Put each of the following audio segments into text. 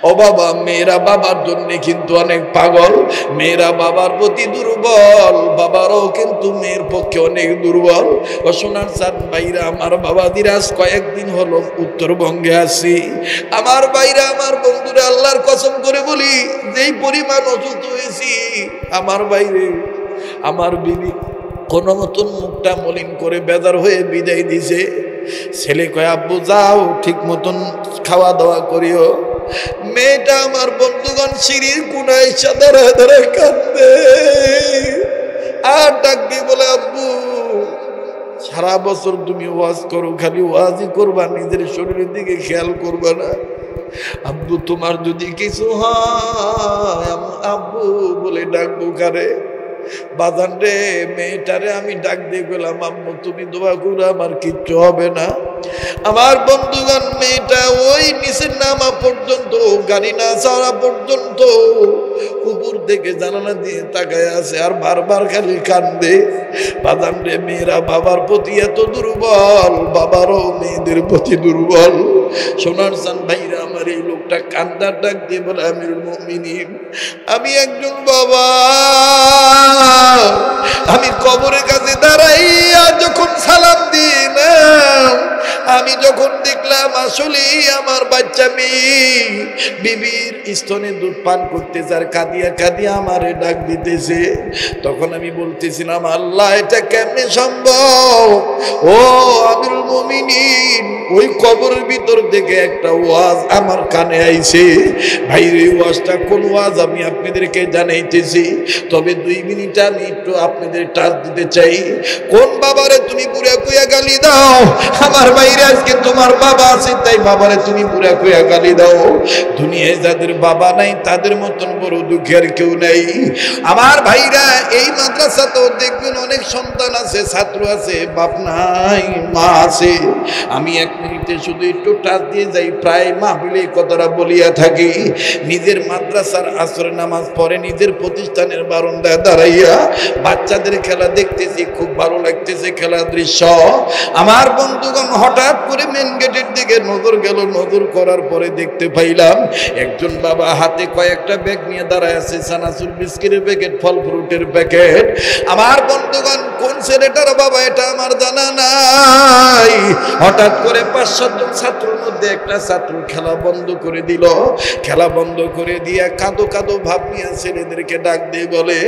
ও বাবা, মেয়েরা বাবার জন্য কিন্তু অনেক পাগল, মেয়েরা বাবার প্রতি দুর্বল, বাবারও কিন্তু মেয়ের পক্ষে অনেক দুর্বল। ও সোনার চাঁদ ভাইরা, আমার বাবা দিরাজ কয়েকদিন হলো উত্তরবঙ্গে আছি। আমার ভাইরা, আমার বন্ধুরা, আল্লাহর কসম করে বলি, যেই পরিমাণ অসুস্থ হয়েছি, আমার বাইরে আমার বিবি কোনো মতন মুখটা মলিন করে বেজার হয়ে বিদায় দিছে। ছেলে কয়, আব্বু যাও, ঠিক মতন খাওয়া দাওয়া করিও। মেয়েটা আমার বন্ধুগণ সিঁড়ির কোনায় সাদারা ধরে কাঁদবে আর ডাক দিয়ে বলে, আব্বু সারা বছর তুমি ওয়াজ করো, খালি ওয়াজই করবা, নিজের শরীরের দিকে খেয়াল করবা না। আব্বু তোমার যদি কিছু হয়, আব্বু বলে ডাকবো কারে? বাজান রে, মেয়েটারে আমি ডাক দিয়ে গেলাম, আম্মু তুমি দোয়া করো, আমার কিচ্ছু হবে না। আমার বন্ধুগণ, মেয়েটা ওই নিচের নামা পর্যন্ত, গাড়ি না ছাড়া পর্যন্ত উপর থেকে জানালা দিয়ে তাকায় আছে আর বারবার খালি কান্দে। বাজান রে, মেয়েরা বাবার প্রতি এত দুর্বল, বাবারও মেয়েদের প্রতি দুর্বল। সোনার চান ভাইরা, আমার এই লোকটা কান্দার ডাক দিয়ে বলে, আমিরুল মুমিনিন, আমি একজন বাবা, আমি কবরের কাছে দাঁড়াইয়া যখন সালাম দিলাম, আমি যখন দেখলাম আসলে আমার বাচ্চা মেয়ে বিবির স্তনে দুধ পান করতেছে আর কাঁদিয়া কাঁদিয়া আমারে ডাক দিতেছে, তখন আমি বলতেছিলাম, আল্লাহ এটা কেমনে সম্ভব? ও আমিরুল মুমিনিন, ওই কবরের ভিতর থেকে একটা ওয়াজ আমার কানে আইছে। ভাই, এই ওয়াজটা কোন ওয়াজ আমি আপনাদেরকে জানাইতেছি, তবে 2 মিনিট আমি একটু আপনাদের টাচ দিতে চাই। কোন বাবারে তুমি বুড়া কইয়া গালি দাও? আমার বাইরে আজকে তোমার বাবা আছে, তাই বাবারে তুমি বুড়া কইয়া গালি দাও। দুনিয়ায় যাদের বাবা নাই তাদের মতন বড় দুঃখের কেউ নাই। আমার ভাইরা, এই মাদ্রাসা তো দেখবেন অনেক সন্তান আছে, ছাত্র আছে, বাপ নাই মা আছে। আমি 1 মিনিটে শুধু একটু টাচ দিয়ে যাই, প্রায় মাহফিলে কথাটা বলিয়া থাকি। নিজের মাদ্রাসার আসরের নামাজ পড়ে নিজের প্রতিষ্ঠানের বারান্দায় দাঁড়াইয়া বাচ্চাদের খেলা দেখতেছি, খুব ভালো লাগতেছে খেলার দৃশ্য। আমার বন্ধুগণ, হঠাৎ করে মেন গেটের দিকে নজর গেল, নজর করার পরে দেখতে পাইলাম একজন বাবা হাতে কয়েকটা ব্যাগ নিয়ে দাঁড়ায় আছে, চানাচুর বিস্কিটের প্যাকেট, ফল ফ্রুটের প্যাকেট। আমার বন্ধুগণ, কোন ছেলেটার বাবা এটা আমার জানা নাই। হঠাৎ করে 5-7 জন ছাত্রের মধ্যে একটা ছাত্র খেলা বন্ধ করে দিল। খেলা বন্ধ করে দিয়া কাঁদো কাঁদো ভাব নিয়ে ছেলেদেরকে ডাক দিয়ে বলে,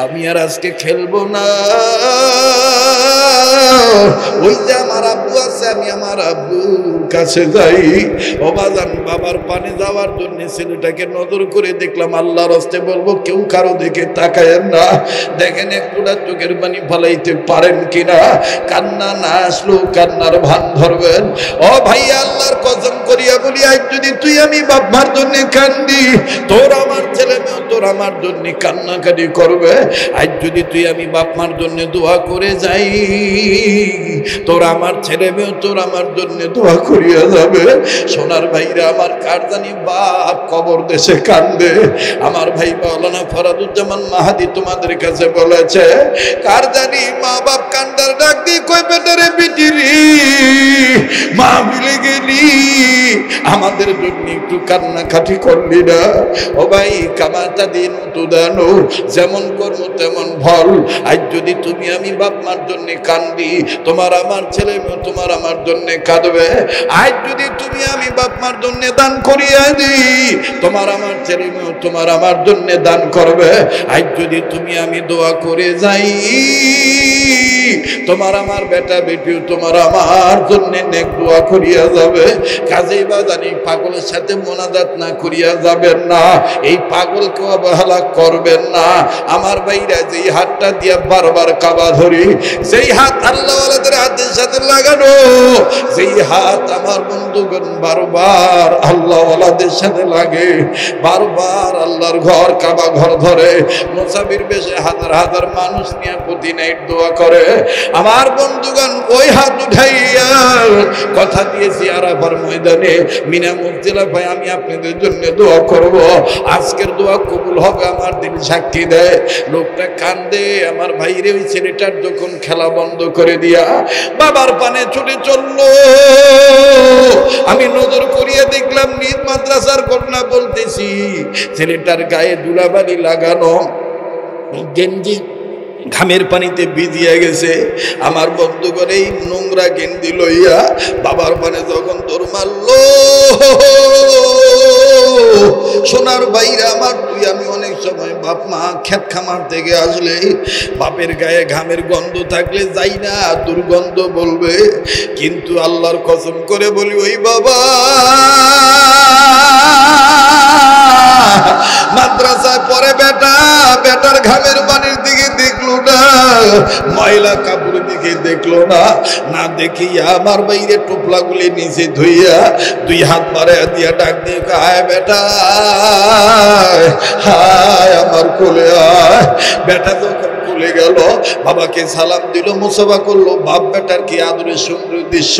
আমি আর আজকে খেলবো না, ওই যে আমার আব্বু আছে, আমি আমার আব্বুর কাছে যাই। ও বাজান, বাবার পানে যাওয়ার জন্য ছেলেটাকে নজর করে দেখলাম। আল্লাহর হস্তে বলবো, কেউ কারো দিকে তাকায়েন না, দেখেন একটুটা চোখের পানি ফলাইতে পারেন কিনা। কান্না না আসলেও কান্নার ভান ধরবেন। ও ভাই, আল্লাহর কসম করিয়া বলি, আজ যদি তুই আমি বাপ মার জন্য কান্দি, তোর আমার ছেলে মেয়ে তোর আমার জন্য কান্নাকাটি করবে। আজ যদি তুই আমি বাপ মার জন্য দোয়া করে যাই, তোর আমার ছেলে মেয়ে তোর আমার জন্য দোয়া করিয়া যাবে। সোনার ভাইরা, আমার কার জানি বাপ কবর দেশে কান্দে। আমার ভাই মাওলানা ফরাদুজ্জামান মাহাদি তোমাদের কাছে বলেছে, কার জানি মা বাপ কান্দার ডাক দিয়ে কই, বেটারে বিটিরি মা মিলে গেলি, আমাদের জন্য একটু কান্নাকাটি করলি না? ও ভাই, কামাতা দিন তুদানো, যেমন কর্ম তেমন ফল। আজ যদি তুমি আমি বাপ মার জন্য কান্দি, তোমার আমার ছেলে মেয়ে তোমার আমার জন্য কাঁদবে। আজ যদি তুমি আমি বাপ মার জন্য দান করিয়া দিই, তোমার আমার ছেলে মেয়ে তোমার আমার জন্য দান করবে। আজ যদি তুমি আমি দোয়া করে যাই, তোমার আমার বেটা বেটিও তোমার আমার জন্য নেক দোয়া করিয়া যাবে। কাজেই বাজানি পাগলের সাথে মোনাজাত না করিয়া যাবেন না, এই পাগলকে অবহেলা করবেন না। আমার ভাইরা, যেই হাতটা দিয়া বারবার কাবা ধরি, যেই হাত আল্লাহওয়ালাদের হাতের সাথে লাগানো, যেই হাত আমার বন্ধুগণ বারবার আল্লাহওয়ালাদের সাথে লাগে, বারবার আল্লাহর ঘর কাবা ঘর ধরে মুসাফির বেশে হাজার হাজার মানুষ নিয়ে প্রতি নাইট দোয়া করে। আমার বন্ধুগণ, ওই হাত উঠাইয়া কথা দিয়েছি আরাফার ময়দানে, মিনা মুফতিলা ভাই, আমি আপনাদের জন্য দোয়া করব, আজকের দোয়া কবুল হবে, আমার দিল সাক্ষী দেয়। লোকটা কান্দে। আমার ভাইরে, ওই ছেলেটার যখন খেলা বন্ধ করে দিয়া বাবার পানে ছুটে চললো, আমি নজর করিয়া দেখলাম নিজ মাদ্রাসার ঘটনা বলতে দেখতেছি ছেলেটার গায়ে ধুলাবালি লাগানো, গেঞ্জি ঘামের পানিতে ভিজিয়ে গেছে। আমার বন্ধু করে এই নোংরা গেঞ্জি লইয়া বাবার পানে যখন দৌড় মারলো, সোনার বাইরে আমার তুই আমি অনেক সময় বাপ মা খেত খামার থেকে আসলে বাপের গায়ে ঘামের গন্ধ থাকলে যাই না, দুর্গন্ধ বলবে, কিন্তু আল্লাহর কসম করে বলি ওই বাবা মাদ্রাসায় পরে বেটার ঘামের পানির দিকে দেখলো না, ময়লা কাপড়ের দিকে দেখলো না, না দেখিয়া আমার বাইরে টোপলাগুলি নিচে ধুইয়া দুই হাত বাড়াইয়া দিয়া ডাক দিয়ে আয় বেটা, হায় আমার কোলে আয়। বেটা যখন কোলে গেল, বাবাকে সালাম দিল, মুসাফা করলো। বাপ বেটার কি আদরের সুন্দর দৃশ্য।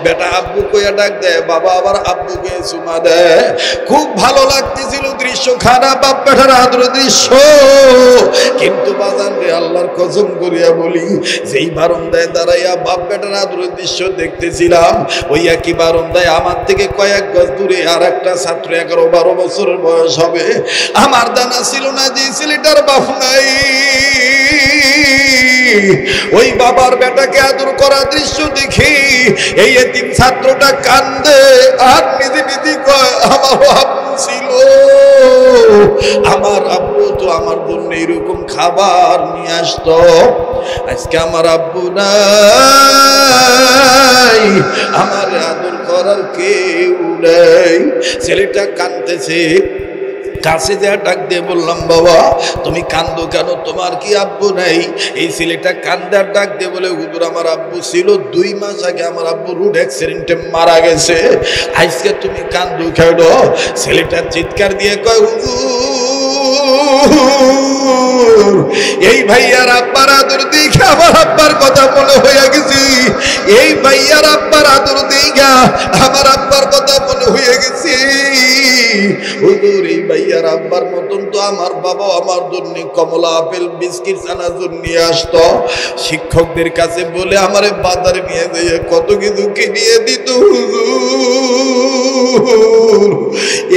বেটা আব্বু কইয়া ডাক দেয়, বাবা আবার আব্বুকে চুমা দেয়। খুব ভালো লাগতেছিল দৃশ্য, খারাপ বাপ বেটার আদরের দৃশ্য। কিন্তু বাজান রে, আল্লাহর কসম করিয়া বলি, যেই বারান্দায় দাঁড়াইয়া বাপ বেটার আদরের দৃশ্য দেখতেছিলাম, ওই একই বারান্দায় আমার থেকে কয়েক গজ দূরে আর একটা ছাত্র 11-12 বছরের বয়স হবে। আমার জানা ছিল না যে ছেলেটার বাপ নাই। ওই বাবার বেটাকে আদর করা দৃশ্য দেখি এই এতিম ছাত্রটা কান্দে আর নিজে নিজে কয় আমার আব্বু ছিল, আমার আব্বু তো আমার জন্য এরকম খাবার নিয়ে আসতো, আজকে আমার আব্বু নাই, আমার আদর করার কেউ নেই। ছেলেটা কাঁদতেছে, কাছে যা ডাক দিয়ে বললাম, বাবা তুমি কান্দো কেন, তোমার কি আব্বু নাই? এই ছেলেটা কান্দার ডাক দিয়ে বলে, হুজুর আমার আব্বু ছিল, 2 মাস আগে আমার আব্বু রোড অ্যাক্সিডেন্টে মারা গেছে, আজকে তুমি কান্দো কেন? ছেলেটা চিৎকার দিয়ে কয়, হুজুর এই ভাইয়ার আব্বার আদর দেখে আমার আব্বার কথা মনে হয়ে গেছি, এই ভাইয়ার আব্বার আদর দেখা আমার আব্বার কথা মনে হয়ে গেছে। হুজুর এই ভাইয়ার আব্বার মতন তো আমার বাবা আমার জন্য কমলা আপেল বিস্কিট চানাচুর নিয়ে আসতো, শিক্ষকদের কাছে বলে আমারে বাজারে নিয়ে যেয়ে কত কিছু কিনিয়ে দিত। হুজুর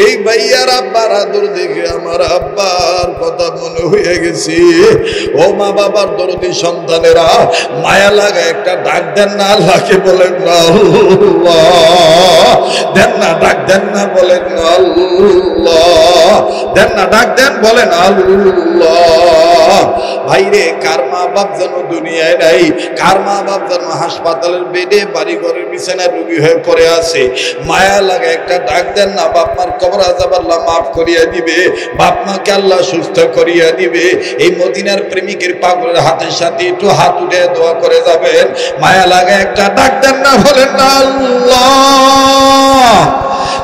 এই ভাইয়ার আব্বার আদর দেখে আমার আব্বার কথা মনে হয়ে গেছে। ও মা বাবার দরদি সন্তানেরা, মায়া লাগা একটা ডাক দেন না আল্লাহকে, বলেন না আল্লাহ, দেন না ডাক দেন না, বলেন না আল্লাহ, দেন না ডাক দেন, বলেন আল্লাহ। ভাইরে, কার মা বাপ যেন দুনিয়ায় নাই, কার মা বাপ যেন হাসপাতালের বেডে বাড়ি ঘরের বিছানায় রোগী হয়ে পড়ে আছে, মায়া লাগা একটা ডাক দেন না, বাপ মার কবর আযাব আল্লাহ মাফ করিয়া দিবে, বাপ মাকে আল্লাহ সুস্থ করিয়া দিবে। এই মদিনার প্রেমিকের পাগলের হাতের সাথে একটু হাত উঠে দোয়া করে যাবেন, মায়া লাগা একটা ডাক দেন না, বলেন না আল্লাহ,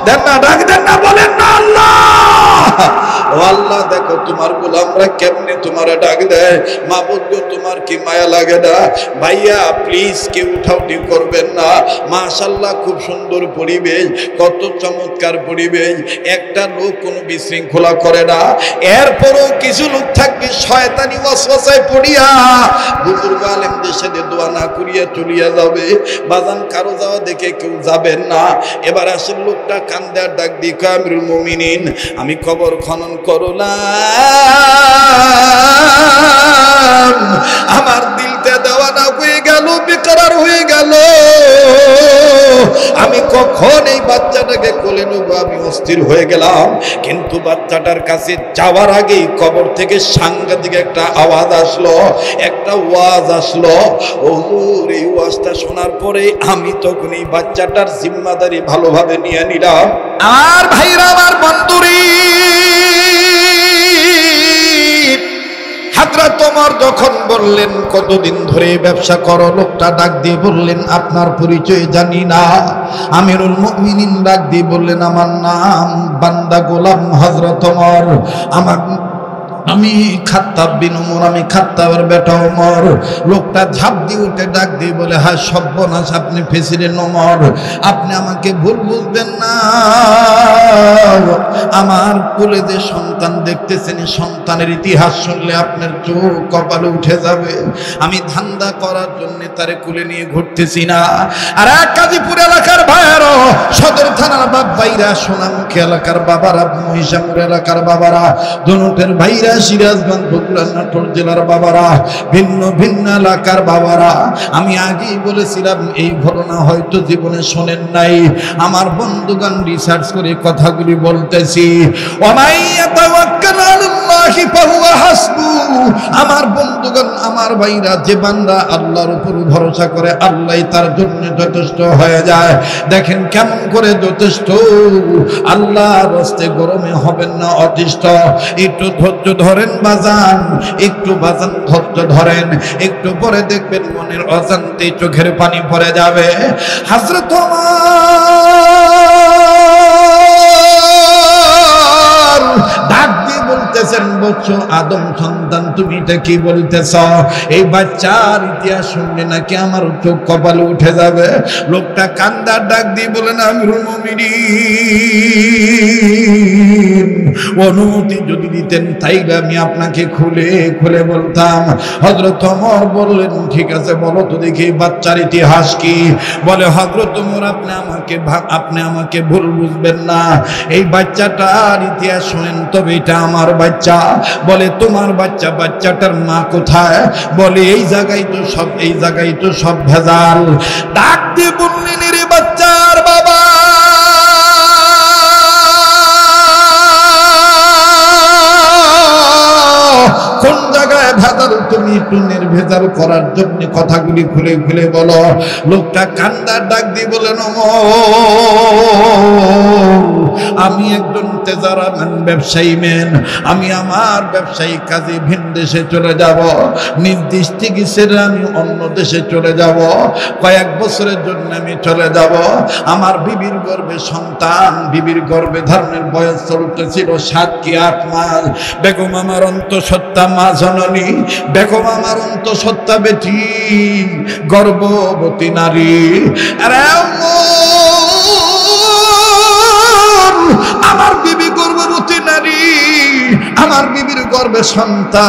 দেন না ডাক দেন না, বলেন না আল্লাহ। ও আল্লাহ, দেখো তোমার গোলামরা কেমনে তোমার ডাক দেয়, মাবুদ গো তোমার কি মায়া লাগে না? ভাইয়া প্লিজ কেউ উঠাউঠি করবেন না, মাশাআল্লাহ খুব সুন্দর পরিবেশ, কত চমৎকার পরিবেশ, একটা লোক কোনো বিশৃঙ্খলা করে না, এরপরও কিছু লোক থাকবে শয়তানি ওয়াসওয়াসায় পড়িয়া বুজুর্গ আলেমদের সাথে দোয়া না করিয়া চলিয়া যাবে। বাজান কারো যাওয়া দেখে কেউ যাবেন না। এবার আসল লোকটা কান্দার ডাক দিয়ে আমিরুল মুমিনিন, আমি কবর খনন করলাম, আমার দিলটা দেওয়ানা হয়ে গেল, বেকরার হয়ে গেল, আমি কখন এই বাচ্চাটাকে কোলে নেব আমি অস্থির হয়ে গেলাম। কিন্তু বাচ্চাটার কাছে যাওয়ার আগেই কবর থেকে সাংঘাতিক একটা আওয়াজ আসলো, একটা ওয়াজ আসলো। হুজুর এই ওয়াজটা শোনার পরে আমি তখন এই বাচ্চাটার জিম্মাদারি ভালোভাবে নিয়ে নিলাম। আর ভাইরা আমার বন্ধুরি, হযরত ওমর যখন বললেন কতদিন ধরে ব্যবসা করো, লোকটা ডাক দিয়ে বললেন আপনার পরিচয় জানি না। আমিরুল মুমিনিন ডাক দিয়ে বললেন আমার নাম বান্দা গোলাম হযরত ওমর। আমার আমি খাত্তাব বিন উমর, আমি খাত্তাবের বেটা উমর। লোকটা ঝাঁপ দিয়ে উঠে ডাক দিয়ে বলে, হ্যাঁ সর্বনাশ, আপনি প্রেসিডেন্ট উমর, আপনি আমাকে ভুল বুঝবেন না। আমার কোলে যে সন্তান দেখতেছেন, সন্তানের ইতিহাস শুনলে আপনার চোখ কপালে উঠে যাবে। আমি ধান্দা করার জন্য তারে কোলে নিয়ে ঘুরতেছি না। আর এক গাজীপুর এলাকার ভাইয়েরও, সদর থানার বাপ ভাইরা, সোনামুখী এলাকার বাবারা, মহিষামুর এলাকার বাবারা, ধনুটের ভাইরা, সিরাজগঞ্জ, বগুড়া, নাটোর জেলার বাবারা, ভিন্ন ভিন্ন এলাকার বাবারা, আমি আগেই বলেছিলাম এই ঘটনা হয়তো জীবনে শোনেন নাই। আমার বন্ধুগণ রিসার্চ করে কথাগুলি বলতেছি। আমার বন্ধুগণ, আমার ভাইরা, যে বান্দা আল্লাহর উপর ভরসা করে আল্লাহ তার জন্য যথেষ্ট হয়ে যায়। দেখেন কেমন করে যথেষ্ট। আল্লাহর রাস্তে গরমে হবেন না অতিষ্ঠ। একটু ধৈর্য ধরেন বাজান, একটু বাজান ধৈর্য ধরেন, একটু পরে দেখবেন মনের অজান্তে চোখের পানি পড়ে যাবে। হযরত ডাক দিয়ে বলতেছেন, বলছো আদম সন্তান, তুমি এটা কি বলতেছ? এই বাচ্চার ইতিহাস শুনলে নাকি আমার চোখ কপালে উঠে যাবে। লোকটা কান্দার ডাক দিয়ে বলেন, আমিরুল মুমিনিন, অনুমতি যদি দিতেন তাইলে আমি আপনাকে খুলে খুলে বলতাম। হযরত ওমর বললেন, ঠিক আছে বলো তো দেখি বাচ্চার ইতিহাস কি। বলে, হযরত ওমর, আপনি আমাকে ভুল বুঝবেন না। এই বাচ্চাটার ইতিহাস শুনেন, তবে এটা আমার বাচ্চা। বলে, তোমার বাচ্চা? বাচ্চাটার মা কোথায়? বলে, এই জায়গায় তো সব ভেজাল। ডাক দিয়ে বললেন, রে বাচ্চার বাবা, কোন জায়গায় ভেজাল? তুমি একটু নির্ভেজাল করার জন্য কথাগুলি খুলে খুলে বলো। লোকটা কান্দার ডাক দিয়ে বলেন, আমি একজন তেজারামান ব্যবসায়ী মেন, আমি আমার ব্যবসায়ী কাজে ভিন দেশে চলে যাব। নির্দিষ্ট ছেড়ে আমি অন্য দেশে চলে যাব। কয়েক বছরের জন্য আমি চলে যাব। আমার বিবির গর্ভে সন্তান, বিবির গর্ভে ধারণের বয়স চলতেছিল 7 কি 8 মাস। বেগম আমার অন্তঃসত্ত্বা মা জননী, বেগম আমার অন্তঃসত্ত্বা বেটি, গর্ভবতী নারী। আমার বিবি গর্ভবতী নারী, আমার বিবির গর্ভে সন্তান।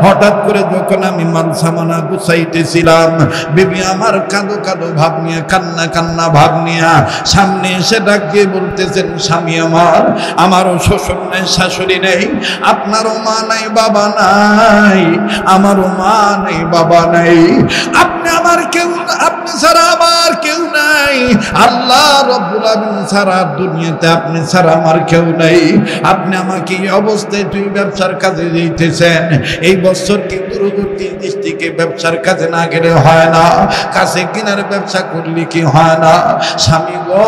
হঠাৎ করে যখন আমি মাল সামানা গুছাইতেছিলাম, বিবি আমার কাঁদো কাঁদো ভাব নিয়ে, কান্না কান্না ভাব নিয়ে সামনে এসে ডাক দিয়ে বলতেছেন, স্বামী আমার, আমারও শ্বশুর নেই, শাশুড়ি নেই, আপনারও মা নাই, বাবা নাই, আমারও মা নেই, বাবা নাই, আপনি আমার কেউ, আপনি ছাড়া আমার কেউ নাই, আল্লাহ রাব্বুল আলামিন ছাড়া দুনিয়াতে আপনি ছাড়া আমার কেউ নাই। আপনি আমাকে এই অবস্থায় তুই ব্যবসার কাজে দিতেছেন। এই বছর কি দূরবর্তী ডিস্ট্রিক্টে ব্যবসার কাজে না গেলে হয় না? কাছে কিনার ব্যবসা করলে কি হয় না? স্বামী গো,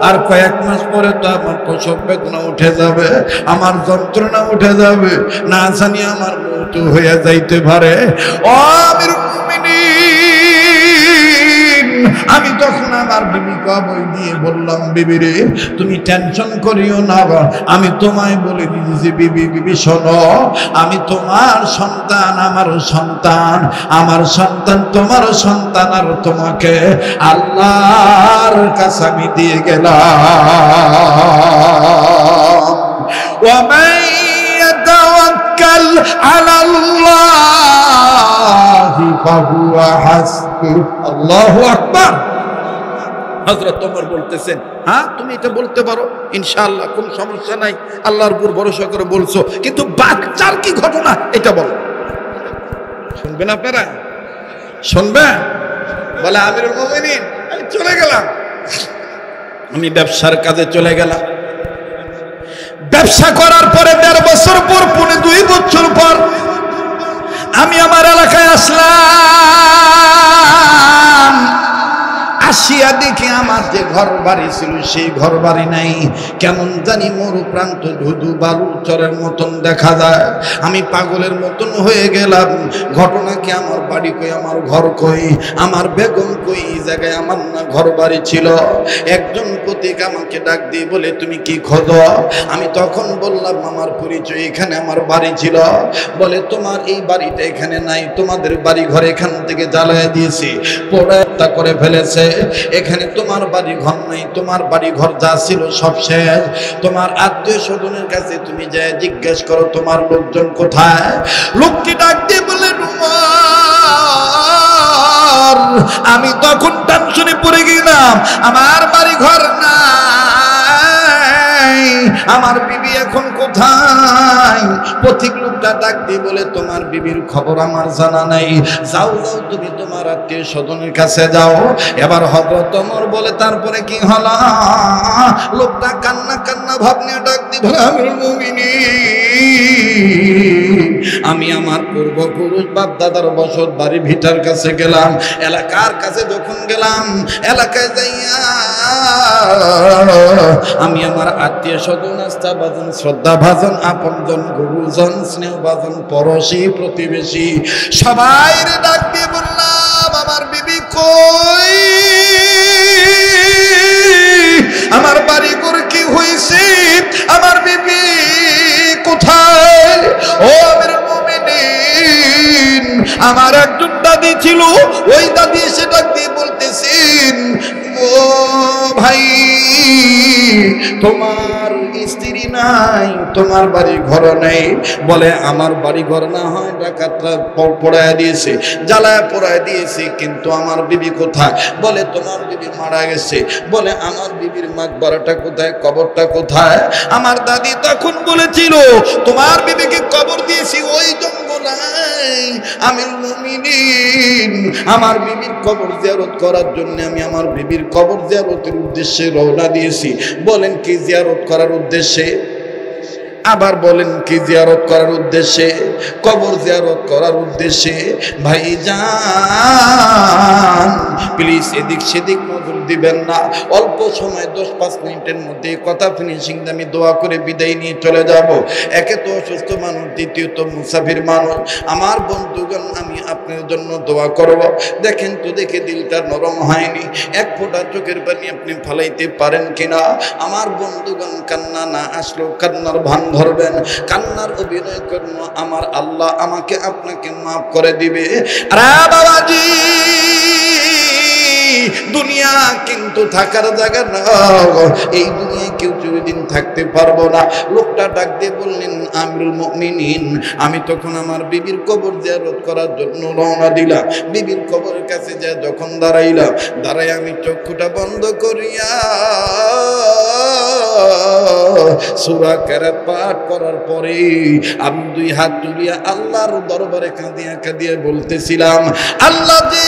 আর কয়েক মাস পরে তো আমার প্রসব বেদনা উঠে যাবে, আমার যন্ত্রণা উঠে যাবে, না জানি আমার মৃত্যু হয়ে যাইতে পারে। ও আমির মুমিনিন, আমি তখন আমার বিবিকে বই দিয়ে বললাম, বিবি রে, তুমি টেনশন করিও না, আমি তোমায় বলে দিয়েছি, বিবি বিবি শোনো, আমি তোমার সন্তান, আমার সন্তান, আমার সন্তান তোমার সন্তান, আর তোমাকে আল্লাহর কাছে আমি দিয়ে গেলাম। ওয়ামান ইয়াতাওয়াক্কাল আলাল্লাহি ফাহুয়া হাসবুহ। আল্লাহু আকবার। হযরত ওমর বলতেছেন, হ্যাঁ তুমি এটা বলতে পারো, ইনশাআল্লাহ কোনো সমস্যা নাই, আল্লাহর উপর ভরসা করে বলছো, কিন্তু বাচ্চার কি ঘটনা এটা বলো। শুনবেন আপনারা? শুনবেন? বলে, আমিরুল মুমিনিন, আমি চলে গেলাম, আমি ব্যবসার কাজে চলে গেলাম। ব্যবসা করার পরে 1.5 বছর পর, 2 বছর পর আমি আমার এলাকায় আসলাম। আসিয়া দেখি আমার যে ঘর বাড়ি ছিল সেই ঘর বাড়ি নাই, কেমন জানি মরু প্রান্ত ধুধু বালু চরের মতন দেখা যায়। আমি পাগলের মতন হয়ে গেলাম। ঘটনা কি, আমার বাড়ি কই, আমার ঘর কই, আমার বেগম কই, এই জায়গায় আমার না ঘর বাড়ি ছিল। একজন পথিক আমাকে ডাক দিয়ে বলে, তুমি কি খোঁজো? আমি তখন বললাম আমার পরিচয়, এখানে আমার বাড়ি ছিল। বলে তোমার এই বাড়িটা এখানে নাই, তোমাদের বাড়ি ঘর এখান থেকে জ্বালায় দিয়েছি, পোড়াটা করে ফেলেছে। এখানে তোমার বাড়ি ঘর নাই, তোমার বাড়ি ঘর যা ছিল সব শেষ। তোমার আত্মীয় স্বজনের কাছে তুমি যায় জিজ্ঞেস করো তোমার লোকজন কোথায়। লোকটি ডাক দিয়ে বলে, আমি তখন টেনশনে পড়ে গেলাম, আমার বাড়ি ঘর নাই, আমার বিবি এখন কোথায়? পথিক লোকটা ডাক দিয়ে বলে, তোমার বিবির খবর আমার জানা নাই, যাও যাও তুমি তোমার আত্মীয় স্বজনের কাছে যাও। এবার হযরত ওমর বলে, তারপরে কি হলো? লোকটা কান্না কান্না ভাব নিয়ে ডাক দিয়ে বলে, আমিরুল মুমিনিন, আমি আমার পূর্বপুরুষ বাপ দাদার বসত বাড়ি ভিটার কাছে গেলাম, এলাকার কাছে যখন গেলাম, এলাকায় যাইয়া আমি আমার আত্মীয় স্বজন, আস্থা ভাজন, শ্রদ্ধা ভাজন, আপনজন, গুরুজন, স্নেহ ভাজন, পড়োশি, প্রতিবেশী সবাই ডাক দিয়ে বললাম, আমার বিবি কই, আমার বাড়ি ঘর কি হয়েছে, আমার বিবি কোথায়? ও আমিরুল মুমিনিন, আমার একজন দাদি ছিল, ওই দাদি এসে ডাক দিয়ে বলতেছেন, ও ভাই, তোমার স্ত্রী নাই, তোমার বাড়ি ঘর নেই। বলে, আমার বাড়ি ঘর না হয় ডাকাতরা পড়ায় দিয়েছে, জ্বালায় পড়ায় দিয়েছে, কিন্তু আমার বিবি কোথায়? বলে, তোমার বিবি মারা গেছে। বলে, আমার বিবির মাকবারাটা কোথায়, কবরটা কোথায়? আমার দাদি তখন বলেছিল, তোমার বিবিকে কবর দিয়েছি ওই জঙ্গলায়। আমিরুল মুমিনিন, আমার বিবির কবর জিয়ারত করার জন্য আমি আমার বিবির কবর জিয়ারতের উদ্দেশ্যে রওনা দিয়েছি। বলেন, কি জিয়ারত করার উদ্দেশ্যে? আবার বলেন, কি জিয়ারত করার উদ্দেশ্যে? কবর জিয়ারত করার উদ্দেশ্যে। ভাইজান প্লিজ এদিক সেদিক নজর দিবেন না, অল্প সময় 10-5 মিনিটের মধ্যে কথা ফিনিশিং আমি দোয়া করে বিদায় নিয়ে চলে যাব। একে তো অসুস্থ মানুষ, দ্বিতীয়ত মুসাফির মানুষ। আমার বন্ধুগণ, আমি আপনার জন্য দোয়া করব। দেখেন তো, দেখে দিলটা নরম হয়নি, এক ফোঁটা চোখের পানি আপনি ফালাইতে পারেন কিনা? আমার বন্ধুগণ, কান্না না আসলেও কান্নার ভান ধরবেন, কান্নার অভিনয় করবো, আমার আল্লাহ আমাকে আপনাকে মাফ করে দিবে। আরে বাবাজি, দুনিয়া কিন্তু থাকার জায়গা না, এই দুনিয়ায় কেউ চিরদিন থাকতে পারবো না। লোকটা ডাক দিয়ে বললেন, আমিরুল মুমিনিন, আমি তখন আমার বিবির কবর জিয়ারত করার জন্য রওনা দিলাম। বিবির কবরের কাছে যা যখন দাঁড়াইলাম, দাঁড়াই আমি চক্ষুটা বন্ধ করিয়া সূরা কেরাত পাঠ করার পরে আমি 2 হাত তুলিয়া আল্লাহর দরবারে কাঁদিয়া কাঁদিয়া বলতেছিলাম, আল্লাহ জি,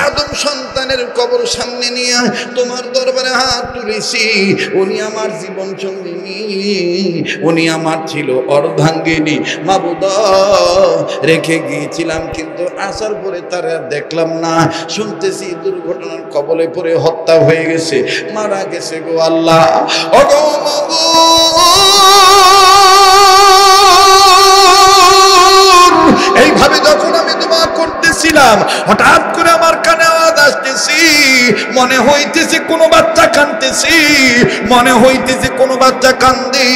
আদম সন্তানের কবর সামনে নিয়ে তোমার দরবারে হাত তুলেছি। উনি আমার জীবন সঙ্গিনী, উনি আমার ছিল অর্ধাঙ্গিনী। মাবুদ, রেখে গিয়েছিলাম, কিন্তু আসার পরে তারা দেখলাম না। শুনতেছি দুর্ঘটনার কবলে পড়ে হত্যা হয়ে গেছে, মারা গেছে গো আল্লাহ। ওগো এইভাবে যখন আমি দোয়া করতেছিলাম, হঠাৎ করে আমার কানে আওয়াজ আসতেছি, মনে হইতেছে কোনো বাচ্চা কাঁদতেছি, মনে হইতেছে কোনো বাচ্চা কান্দে।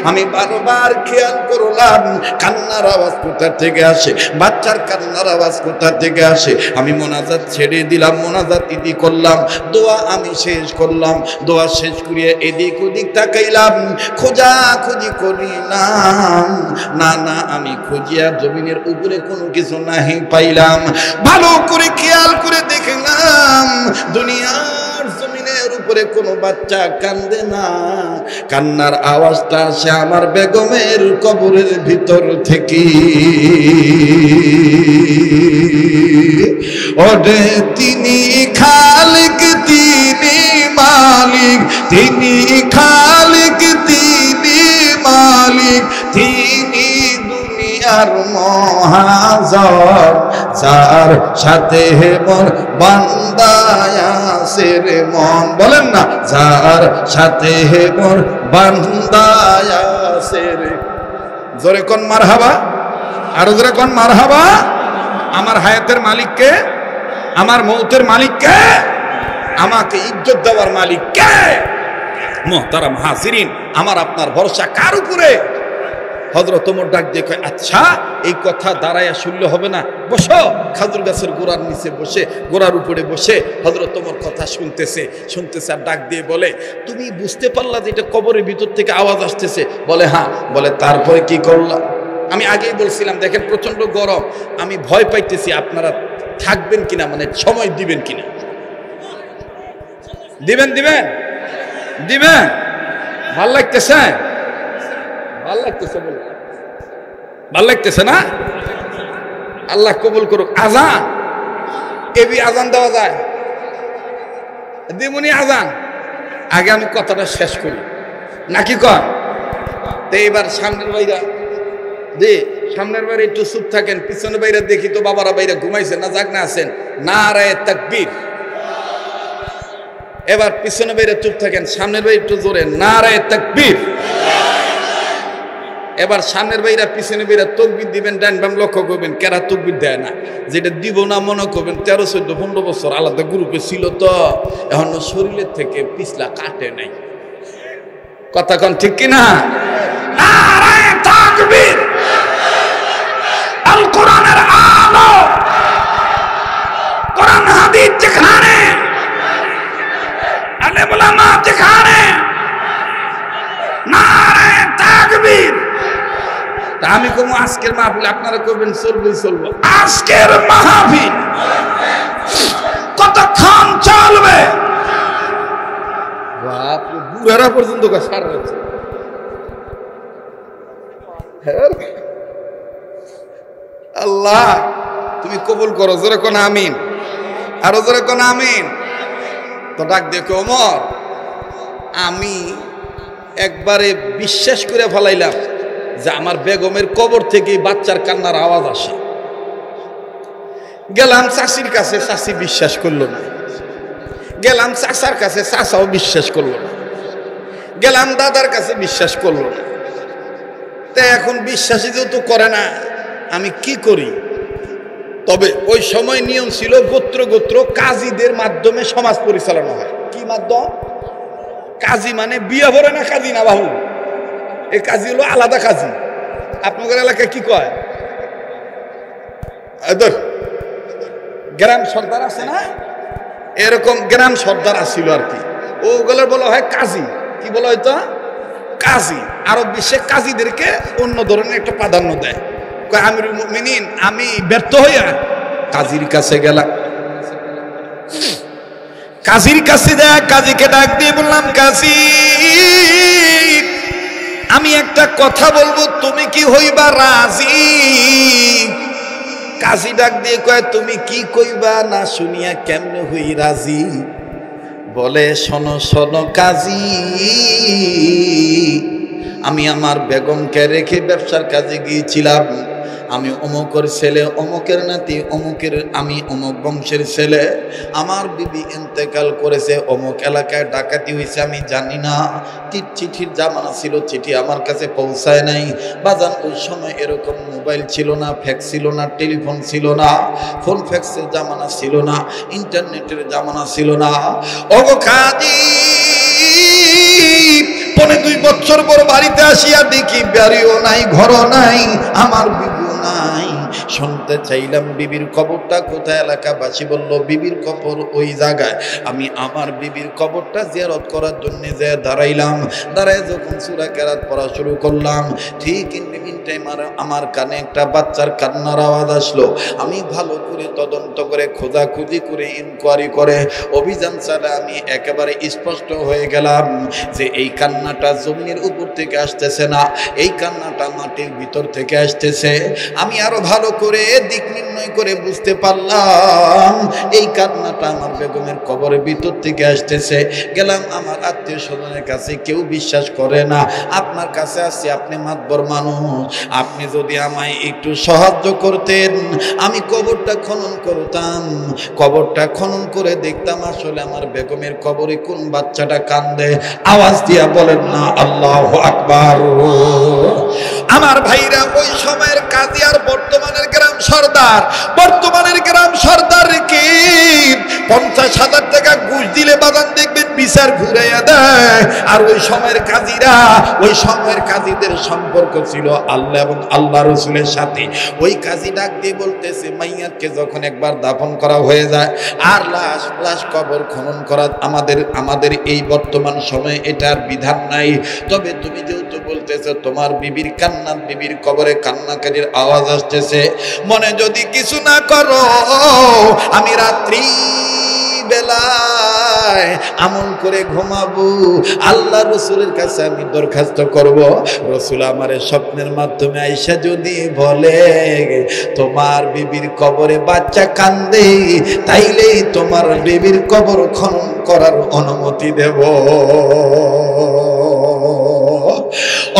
আমি বারবার খেয়াল করলাম কান্নার আওয়াজ কোথা থেকে আসে, বাচ্চার কান্নার আওয়াজ কোথা থেকে আসে। আমি মোনাজাত ছেড়ে দিলাম, মোনাজাত ইতি করলাম, দোয়া আমি শেষ করলাম। দোয়া শেষ করিয়া এদিক ওদিক তাকাইলাম, খোঁজাখুঁজি করিলাম, না না, আমি খুঁজিয়া জমিনের উপরে কোনো কিছু নাহি পাইলাম। ভালো করে খেয়াল করে দেখলাম দুনিয়ার জমিনের উপরে কোনো বাচ্চা কান্দে না, কান্নার আওয়াজটা আসে আমার বেগমের কবরের ভিতর থেকে। ওরে তিনি খালিক, তিনি মালিক, তিনি খালিক, তিনি মালিক, তিনি দুনিয়ার মহাজন, যার সাথে মোর বান্দায় আছে রে মন, বলেন না, যার সাথে মোর বান্দায় আছে রে। জোরে কোন মারহাবা, আরো জোরে কোন মারহাবা। আমার হায়াতের মালিককে, আমার মৌতের মালিককে, আমাকে ইজ্জত দেওয়ার মালিককে। মুহতারাম হাজিরিন, আমার আপনার ভরসা কার উপরে? হযরত ওমর ডাক দিয়ে কয়, আচ্ছা এই কথা দাঁড়ায়া শুনলে হবে না, বসো। খাজুর গাছের গোড়ার নিচে বসে, গোড়ার উপরে বসে হযরত ওমর কথা শুনতেছে আর ডাক দিয়ে বলে, তুমি বুঝতে পারলা যে এটা কবরের ভিতর থেকে আওয়াজ আসতেছে? বলে হ্যাঁ। বলে তারপরে কি করলা? আমি আগেই বলছিলাম, দেখেন প্রচন্ড গরম, আমি ভয় পাইতেছি আপনারা থাকবেন কিনা, মানে সময় দিবেন কিনা। দিবেন দিবেন দিবেন? ভাল লাগতেছে? ভাল লাগতেছে? বল, ভাল লাগতেছে না? আল্লাহ কবুল করুক। আজান, এবি আজান দেওয়া যায়? দিমুনি আজান? আগে আমি কথাটা শেষ করি নাকি কর? তো এবার সামনের বাইরা দে, সামনের বাইরে একটু চুপ থাকেন, পিছনের বাইরে দেখি তো বাবারা বাইরে ঘুমাইছে না জাগ না আছেন? নারায়ে তাকবীর। এবার পিছনে বাইরে চুপ থাকেন, সামনের বাইরে একটু জোরে নারায়ে তাকবীর। এবার সামনের বাইরা পিছনে বাইরা তাকবীর দিবেন, ডান বাম লক্ষ্য করবেন, কেরা তাকবীর দেয় না, যেটা দিব না মনে করবেন 13, 14, 15 বছর আলাদা গ্রুপে ছিল তো এখনো শরীরের থেকে পিছলা কাটে নাই। কথা কোন ঠিক কিনা? নারায়ে তাকবীর। আল কোরআনের আলো, কোরআন হাদিস যেখানে, আলেম উলামা যেখানে, নারায়ে তাকবীর। আমি কমু আজকের মাহফিল আপনারা করবেন, চলবো। আজকের মাহফিল কতক্ষণ চলবে? বাপ, বুড়ারা পর্যন্ত সারা হচ্ছে। আল্লাহ তুমি কবুল করো। জোরে কোন আমিন, আরো জোরে কোন আমিন। তো ডাক দেখো, ওমর আমি একবারে বিশ্বাস করে ফেলাইলাম যে আমার বেগমের কবর থেকে বাচ্চার কান্নার আওয়াজ আসে। গেলাম চাষির কাছে, চাষি বিশ্বাস করলো না। গেলাম চাষার কাছে, চাষাও বিশ্বাস করলো না। গেলাম দাদার কাছে, বিশ্বাস করলো না। তা এখন বিশ্বাসী যেহেতু করে না, আমি কি করি? তবে ওই সময় নিয়ম ছিল গোত্র গোত্র কাজীদের মাধ্যমে সমাজ পরিচালনা হয়। কি মাধ্যম? কাজী মানে বিয়ে ভরে না কাজী না বাহু, এই কাজী হলো আলাদা কাজী। আপনাদের এলাকায় কি কয়? গ্রাম সর্দার আছে না, এরকম গ্রাম সর্দার আসছিল আর কি, ওগুলোর বলা হয় কাজী। কি বলা হয়তো? কাজী। আরব বিশ্বে কাজীদেরকে অন্য ধরনের একটা প্রাধান্য দেয়। আমিরুল মুমিনিন আমি ব্যর্থ হইয়া কাজীর কাছে গেলাম। কাজীর কাছে যা কাজীকে ডাক দিয়ে বললাম, কাজী আমি একটা কথা বলবো, তুমি কি হইবা রাজি? কাজী ডাক দিয়ে কয়, তুমি কি কইবা না শুনিয়া কেমনে হই রাজি? বলে, শোনো শোনো কাজী, আমি আমার বেগমকে রেখে ব্যবসার কাজে গিয়েছিলাম। আমি অমুকের ছেলে, অমুকের নাতি, অমুকের, আমি অমুক বংশের ছেলে। আমার বিবি ইন্তেকাল করেছে, অমুক এলাকায় ডাকাতি হয়েছে, আমি জানি না। চিঠির জামানা ছিল, চিঠি আমার কাছে পৌঁছায় নাই। বাজান ওই সময় এরকম মোবাইল ছিল না, ফ্যাক্স ছিল না, টেলিফোন ছিল না, ফোন ফ্যাক্সের জামানা ছিল না, ইন্টারনেটের জামানা ছিল না। ওগো কাজী, 2.5 বছর পর বাড়িতে আসিয়া দেখি বাড়িও নাই, ঘরও নাই, আমার বিবিও নাই। শুনতে চাইলাম বিবির কবরটা কোথায়? এলাকাবাসী বলল বিবির কবর ওই জায়গায়। আমি আমার বিবির কবরটা জিয়ারত করার জন্য যে দাঁড়াইলাম। দাঁড়ায় যখন সূরা কেরাত পড়া শুরু করলাম, ঠিক ইন টাইম আমার কানে একটা বাচ্চার কান্নার আওয়াজ আসলো। আমি ভালো করে তদন্ত করে, খোঁজাখুঁজি করে, ইনকোয়ারি করে, অভিযান চালে আমি একেবারে স্পষ্ট হয়ে গেলাম যে এই কান্নাটা জমির উপর থেকে আসতেছে না, এই কান্নাটা মাটির ভিতর থেকে আসতেছে। আমি আরো ভালো করে দিক নির্ণয় করে বুঝতে পারলাম এই কান্নাটা আমার বেগমের কবরের ভিতর থেকে আসতেছে। গেলাম আমার আত্মীয় স্বজনের কাছে, কেউ বিশ্বাস করে না। আপনার কাছে আসছি, আপনি মাতবর মানুষ, আপনি যদি আমায় একটু সাহায্য করতেন, আমি কবরটা খনন করতাম। কবরটা খনন করে দেখতাম আসলে আমার বেগমের কবরে কোন বাচ্চাটা কান্দে। আওয়াজ দিয়া বলেন না আল্লাহু আকবার। আমার ভাইরা, ওই সময়ের কাজী আর বর্তমানের গ্রাম সর্দার, বর্তমানের গ্রাম সর্দার কি 50,000 টাকা ঘুষ দিলে বাদান দেখবেন বিচার ঘুরাইয়া দেয়। আর ওই সময়ের কাজীরা, ওই সময়ের কাজীদের সম্পর্ক ছিল আল্লাহ এবং আল্লাহ রসুলের সাথে। ওই কাজী ডাক দিয়ে বলতেছে, মাইয়াকে যখন একবার দাফন করা হয়ে যায় আর লাশ কবর খনন করা আমাদের এই বর্তমান সময়ে এটার বিধান নাই। তবে তুমি যেহেতু বলতেছো তোমার বিবির কান্না, বিবির কবরে কান্নাকারির আওয়াজ আসতেছে, মনে যদি কিছু না করো, আমি রাত্রি বেলায় আমল করে ঘুমাবো। আল্লাহ রসুলের কাছে আমি দরখাস্ত করব, রসুল আমারে স্বপ্নের মাধ্যমে আইসা যদি বলে তোমার বিবির কবরে বাচ্চা কান্দে, তাইলে তোমার বিবির কবর খনন করার অনুমতি দেব।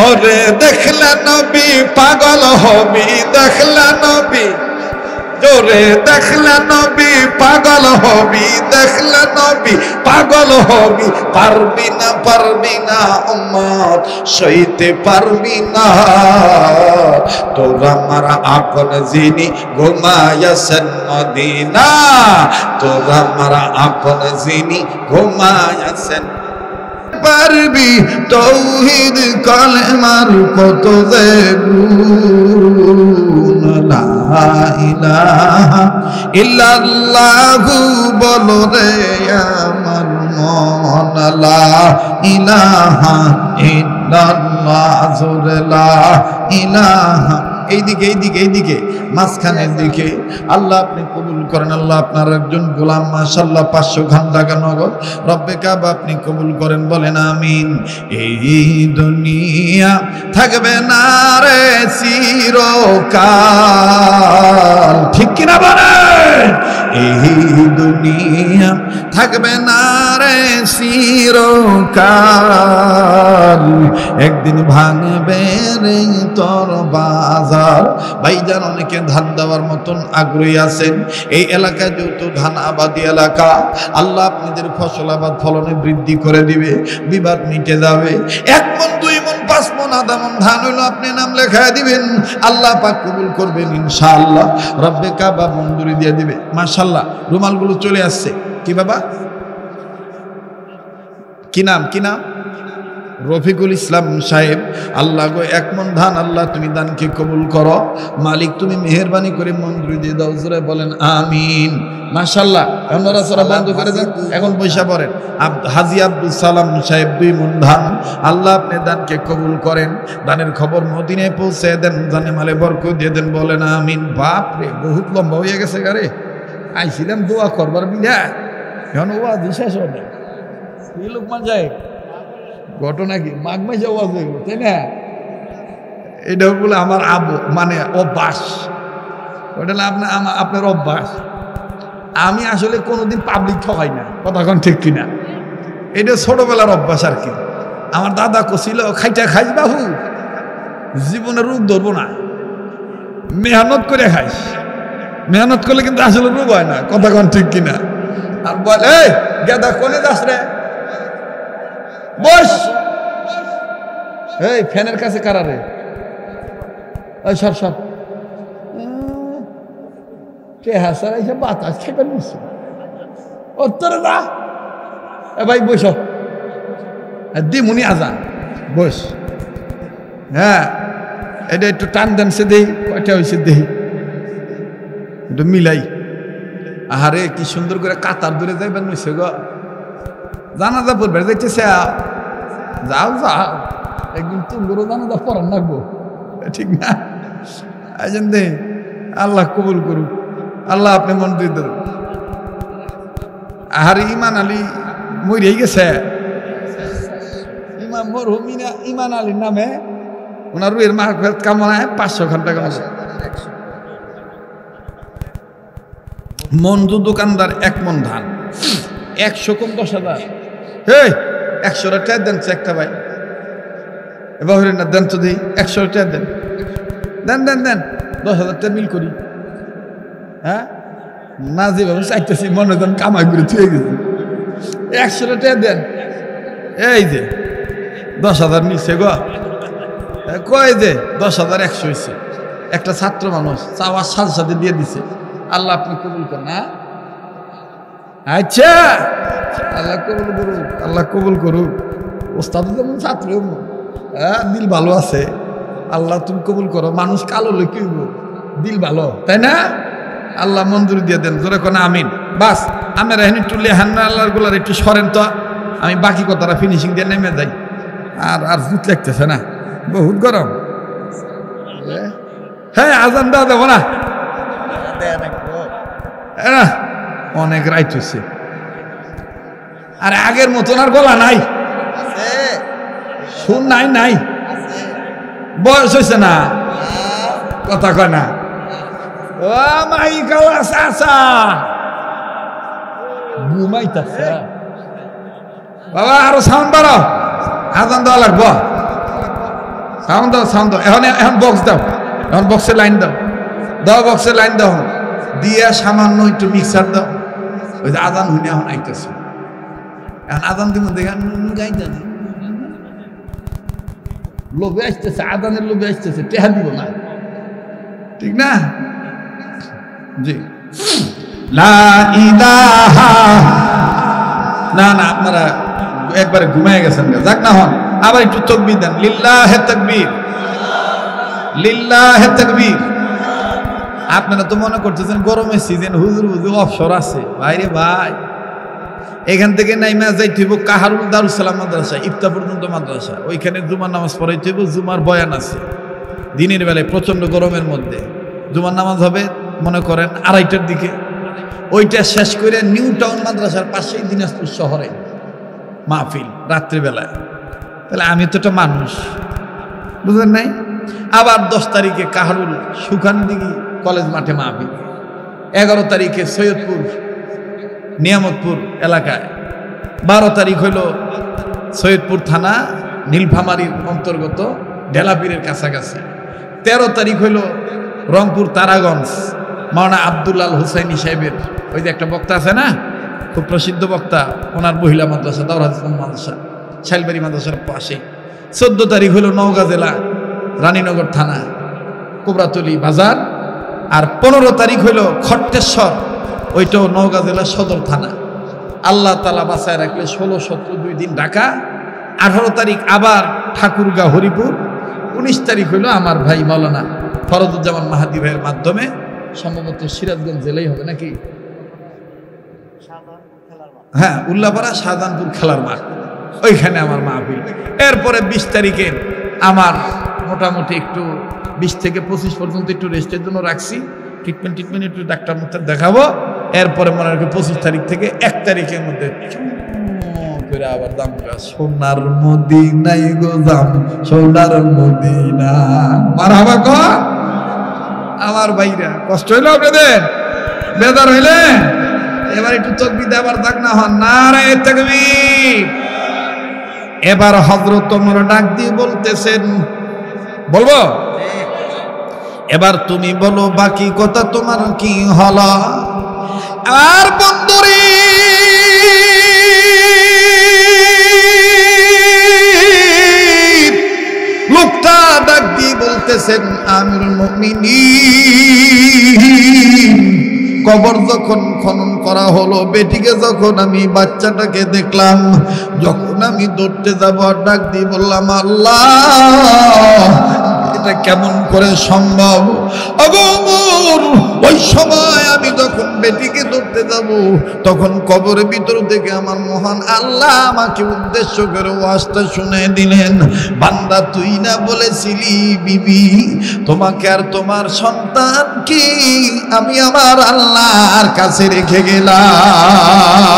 ওরে দেখলা নবী পাগল হবি, দেখলা নবী জোরে, দেখলা নবী পাগল হবি, দেখলা নবী পাগল হবি। পারবি না, পারবি না উম্মত, সইতে পারবি না। তোরা মারা আপন যিনি ঘুমায়াছেন মদিনা, তোরা মারা আপন যিনি ঘুমায়াছেন। পারবি তৌহিদ কালেমার কত যে গুণ, লা ইলাহা ইল্লাল্লাহু বলো রে আমার মন, লা ইলাহা ইল্লাল্লাহ, জোরে লা ইলাহা। এইদিকে এইদিকে এইদিকে মাঝখানের দিকে। আল্লাহ আপনি কবুল করেন। আল্লাহ আপনার একজন গোলাম, মাশাআল্লাহ 500 ঘন্টা নগদ রব্বে কাবা আপনি কবুল করেন, বলেন আমিন। এই দুনিয়া থাকবে না রে চিরকাল, ঠিক কিনা বলেন? এই দুনিয়া থাকবে না রে চিরকাল, একদিন ভাঙবে রে তোর বাজার। ভাইজান, অনেকে ধান দেওয়ার মতন আগ্রহী আছেন। এই এলাকায় যেহেতু ধান আবাদি এলাকা, আল্লাহ আপনাদের ফসল আবাদ ফলনে বৃদ্ধি করে দিবে, বিবাদ মিটে যাবে। 1 মণ 2 মণ 5 মণ আধা মণ ধান হইলো আপনি নাম লেখায় দিবেন, আল্লাহ পাক কবুল করবেন ইনশাআল্লাহ। রব্বে কাবা মঞ্জুরি দিয়ে দিবে। মাশাআল্লাহ, রুমালগুলো চলে আসছে। কি বাবা, কি নাম, কি নাম? রফিকুল ইসলাম সাহেব। আল্লাহ গো, 1 মণ ধান আল্লাহ তুমি দানকে কবুল করো, মালিক তুমি মেহেরবানি করে মঞ্জুরি দিয়ে দাও, জোরে বলেন আমিন। মাশাআল্লাহ, আপনারা সরা বন্ধ করে দেন, এখন পয়সা পড়েন। হাজী আব্দুল সালাম সাহেব 2 মণ ধান, আল্লাহ আপনি দানকে কবুল করেন, দানের খবর মদিনায় পৌঁছে দেন, জানে মালে বরকত দিয়ে দেন, বলেন আমিন। বাপ রে, বহুত লম্বা হয়ে গেছে গারে, আইছিলাম দোয়া করবার বিনা, এখন ওয়া বিশ্বাস হয় না। এই লোকমান যায় ঘটনা কি মাঘ মাসে ওয়াজ হইল, তাই না? এটা বলে আমার মানে অভ্যাস, ওটা আপনার অভ্যাস। আমি আসলে কোনোদিন পাবলিক ঠকাই না, কথা কোন ঠিক কিনা? এটা ছোটবেলার অভ্যাস আর কি। আমার দাদা কছিল, খাইটা খাইস বাহু, জীবনে রোগ ধরবো না, মেহনত করে খাইস। মেহনত করলে কিন্তু আসলে রোগ হয় না, কথা কোন ঠিক কিনা? আর বল, এই গেদা কোনে যাস রে, বস। এই ফ্যানের কাছে কারা রে? ওই সব সব হাসার এইসব বাতাস খেতে নিচ্ছে উত্তরে না। ভাই বস, দিমুনি আজান, বস। হ্যাঁ, এটা একটু টান দেন, সে দেই কয়টা হয়েছে, দেই একটু মিলাই। আহারে কি সুন্দর করে কাতার দূরে যাইবেন নইছে গো, জানাজা পড়বে যাইতেছে, যাও যাও, একদিন তুমগুলো জানাজা পড়ান লাগবো, ঠিক না? আইজেন দে, আল্লাহ কবুল করুক, আল্লাহ আপনি মন দিয়ে দেন। আহারে ইমান আলী মরিয়ে গেছে, ইমাম মরহুম ইমান আলীর নামে ওনার রুয়ের মাহফিল কামনায় 500 ঘন্টা কামাচ্ছে। মঞ্জু দোকানদার 1 মন ধান, 100 কম 10,000। হে 100 টাকা দেন একটা ভাই, এবার না দেন তো দিই, 100 টাকা দেন, দেন দেন দেন, 10,000 টাকা মিল করি। হ্যাঁ না, যেভাবে চাইতেছি মনে দেন কামাই করে থুয়ে গেছে, 100 টাকা দেন। এই যে 10,000 নিচ্ছে গো, কয় যে 10,100 হয়েছে। একটা ছাত্র মানুষ চাওয়ার সাথে সাথে দিয়ে দিছে। আল্লাহ আপনি কবুল করেন। না আচ্ছা, আল্লাহ কবুল করুক, আল্লাহ কবুল করুক। ওস্তাদ যেমন ছাত্র দিল ভালো আছে, আল্লাহ তুমি কবুল করো। মানুষ কালো হলে কি হইব, দিল ভালো, তাই না? আল্লাহ মঞ্জুরি দিয়ে দেন, জোরে কোন আমিন। বাস আমার এখানে একটু লেহান্না আল্লাহর গুলার একটু সরেন তো, আমি বাকি কথাটা ফিনিশিং দিয়ে নেমে যাই। আর ভূত লাগতেছে না, বহুত গরম। হ্যাঁ আজান দেওয়া যাবো না, অনেক রাইট হয়েছে। আর আগের মতন আর গলা নাই, শুন নাই নাই, বয়স হয়েছে না, কথা কয় না। ও মাই কালা চাচা ঘুমাইতেছে বাবা, আরো সাউন্ড বাড়াও, আজান দেওয়া লাগবো। সাউন্ড দাও, সাউন্ড দাও, এখন বক্স দাও, এখন বক্সের লাইন দাও, দাও বক্সের লাইন দাও, দিয়া সামান্য একটু মিক্সার দাও। ওই যে আজান হইনি এখন আইতেছে, এখন আজান দিব দেখেন গাইতে লোভে আসতেছে, আজানের লোভে আসতেছে, টেহা দিব না, ঠিক না? জি লা ইলাহা, না না আপনারা একবারে ঘুমায় গেছেন, যাক না হন, আবার একটু তাকবীর দেন, লিল্লাহে তাকবীর, লিল্লাহে তাকবীর। আপনারা তো মনে করতেছেন গরমের সিজন, হুজুর হুজুর অবসর আছে। ভাইরে ভাই, এখান থেকে নাইমা যাইতে হইব কাহারুল দারুস সালাম মাদ্রাসা, ইফতা পর্যন্ত মাদ্রাসা, ওইখানে জুমার নামাজ পড়াইতে হইব। জুমার বয়ান আছে দিনের বেলায়, প্রচন্ড গরমের মধ্যে। জুমার নামাজ হবে মনে করেন 2:30টার দিকে, ওইটা শেষ করে নিউ টাউন মাদ্রাসার পাশেই দিনাজপুর শহরে মাহফিল রাত্রিবেলায়। তাহলে আমি তো একটা মানুষ, বুঝলেন নাই? আবার 10 তারিখে কাহারুল সুখানদিঘি কলেজ মাঠে মাহফিল, 11 তারিখে সৈয়দপুর নিয়ামতপুর এলাকায়, 12 তারিখ হইল সৈয়দপুর থানা নীলফামারীর অন্তর্গত ঢেলাপীরের কাছাকাছি, 13 তারিখ হইল রংপুর তারাগঞ্জ মাওলানা আব্দুল আল হুসাইনি সাহেবের, ওই যে একটা বক্তা আছে না, খুব প্রসিদ্ধ বক্তা, ওনার মহিলা মাদ্রাসা দাওরাত ইসলাম মাদ্রাসা শাইলবাড়ি মাদ্রাসার পাশে। 14 তারিখ হইল নওগাঁ জেলা রানীনগর থানা কোবরাতলি বাজার। আর 15 তারিখ হইল খট্টেশ্বর, ওইটাও নওগাঁ জেলা সদর থানা। আল্লাহ তাআলা বাঁচায় রাখলে 16, 17, 2 দিন ঢাকা। 18 তারিখ আবার ঠাকুরগাঁ হরিপুর। 19 তারিখ হইল আমার ভাই মাওলানা ফরজুজ্জামান মাহাদি ভাইয়ের মাধ্যমে, সম্ভবত সিরাজগঞ্জ জেলাই হবে নাকি, হ্যাঁ উল্লাপাড়া শাহজাহানপুর খেলার মাঠ, ওইখানে আমার মাহফিল। এরপরে 20 তারিখে আমার মোটামুটি একটু 20 থেকে 25 পর্যন্ত একটু রেস্টের জন্য রাখছি, ট্রিটমেন্ট একটু ডাক্তার মাক্তার দেখাবো। এরপরে মনে রাখি 25 তারিখ থেকে 1 তারিখের মধ্যে করে আবার দাম, সোনার মদিনায় গো দাম, সোনার মদিনা মারহাবা কর। আমার ভাইরা কষ্ট হইল আপনাদের, বেদার হইলে এবার একটু তাকবীর দিয়ে আবার ডাক না হন, নারায়ে তাকবীর। এবার হযরত ওমর ডাক দিয়ে বলতেছেন, বলবো এবার তুমি বলো বাকি কথা তোমার কি হলো। আর বন্ধুরে লোকটা ডাক দিয়ে বলতেছেন, আমিরুল মুমিনিন, কবর যখন খনন করা হলো, বেটিকে যখন আমি বাচ্চাটাকে দেখলাম, যখন আমি ধরতে যাব ডাক দিয়ে বললাম, আল্লাহ এটা কেমন করে সম্ভব। ওই সময় আমি যখন বেটিকে ধরতে যাব, তখন কবরের ভিতর থেকে আমার মহান আল্লাহ আমাকে উদ্দেশ্য করে ওয়াজটা শুনে দিলেন, বান্দা তুই না বলেছিলি বিবি তোমাকে আর তোমার সন্তানকে আমি আমার আল্লাহর কাছে রেখে গেলাম।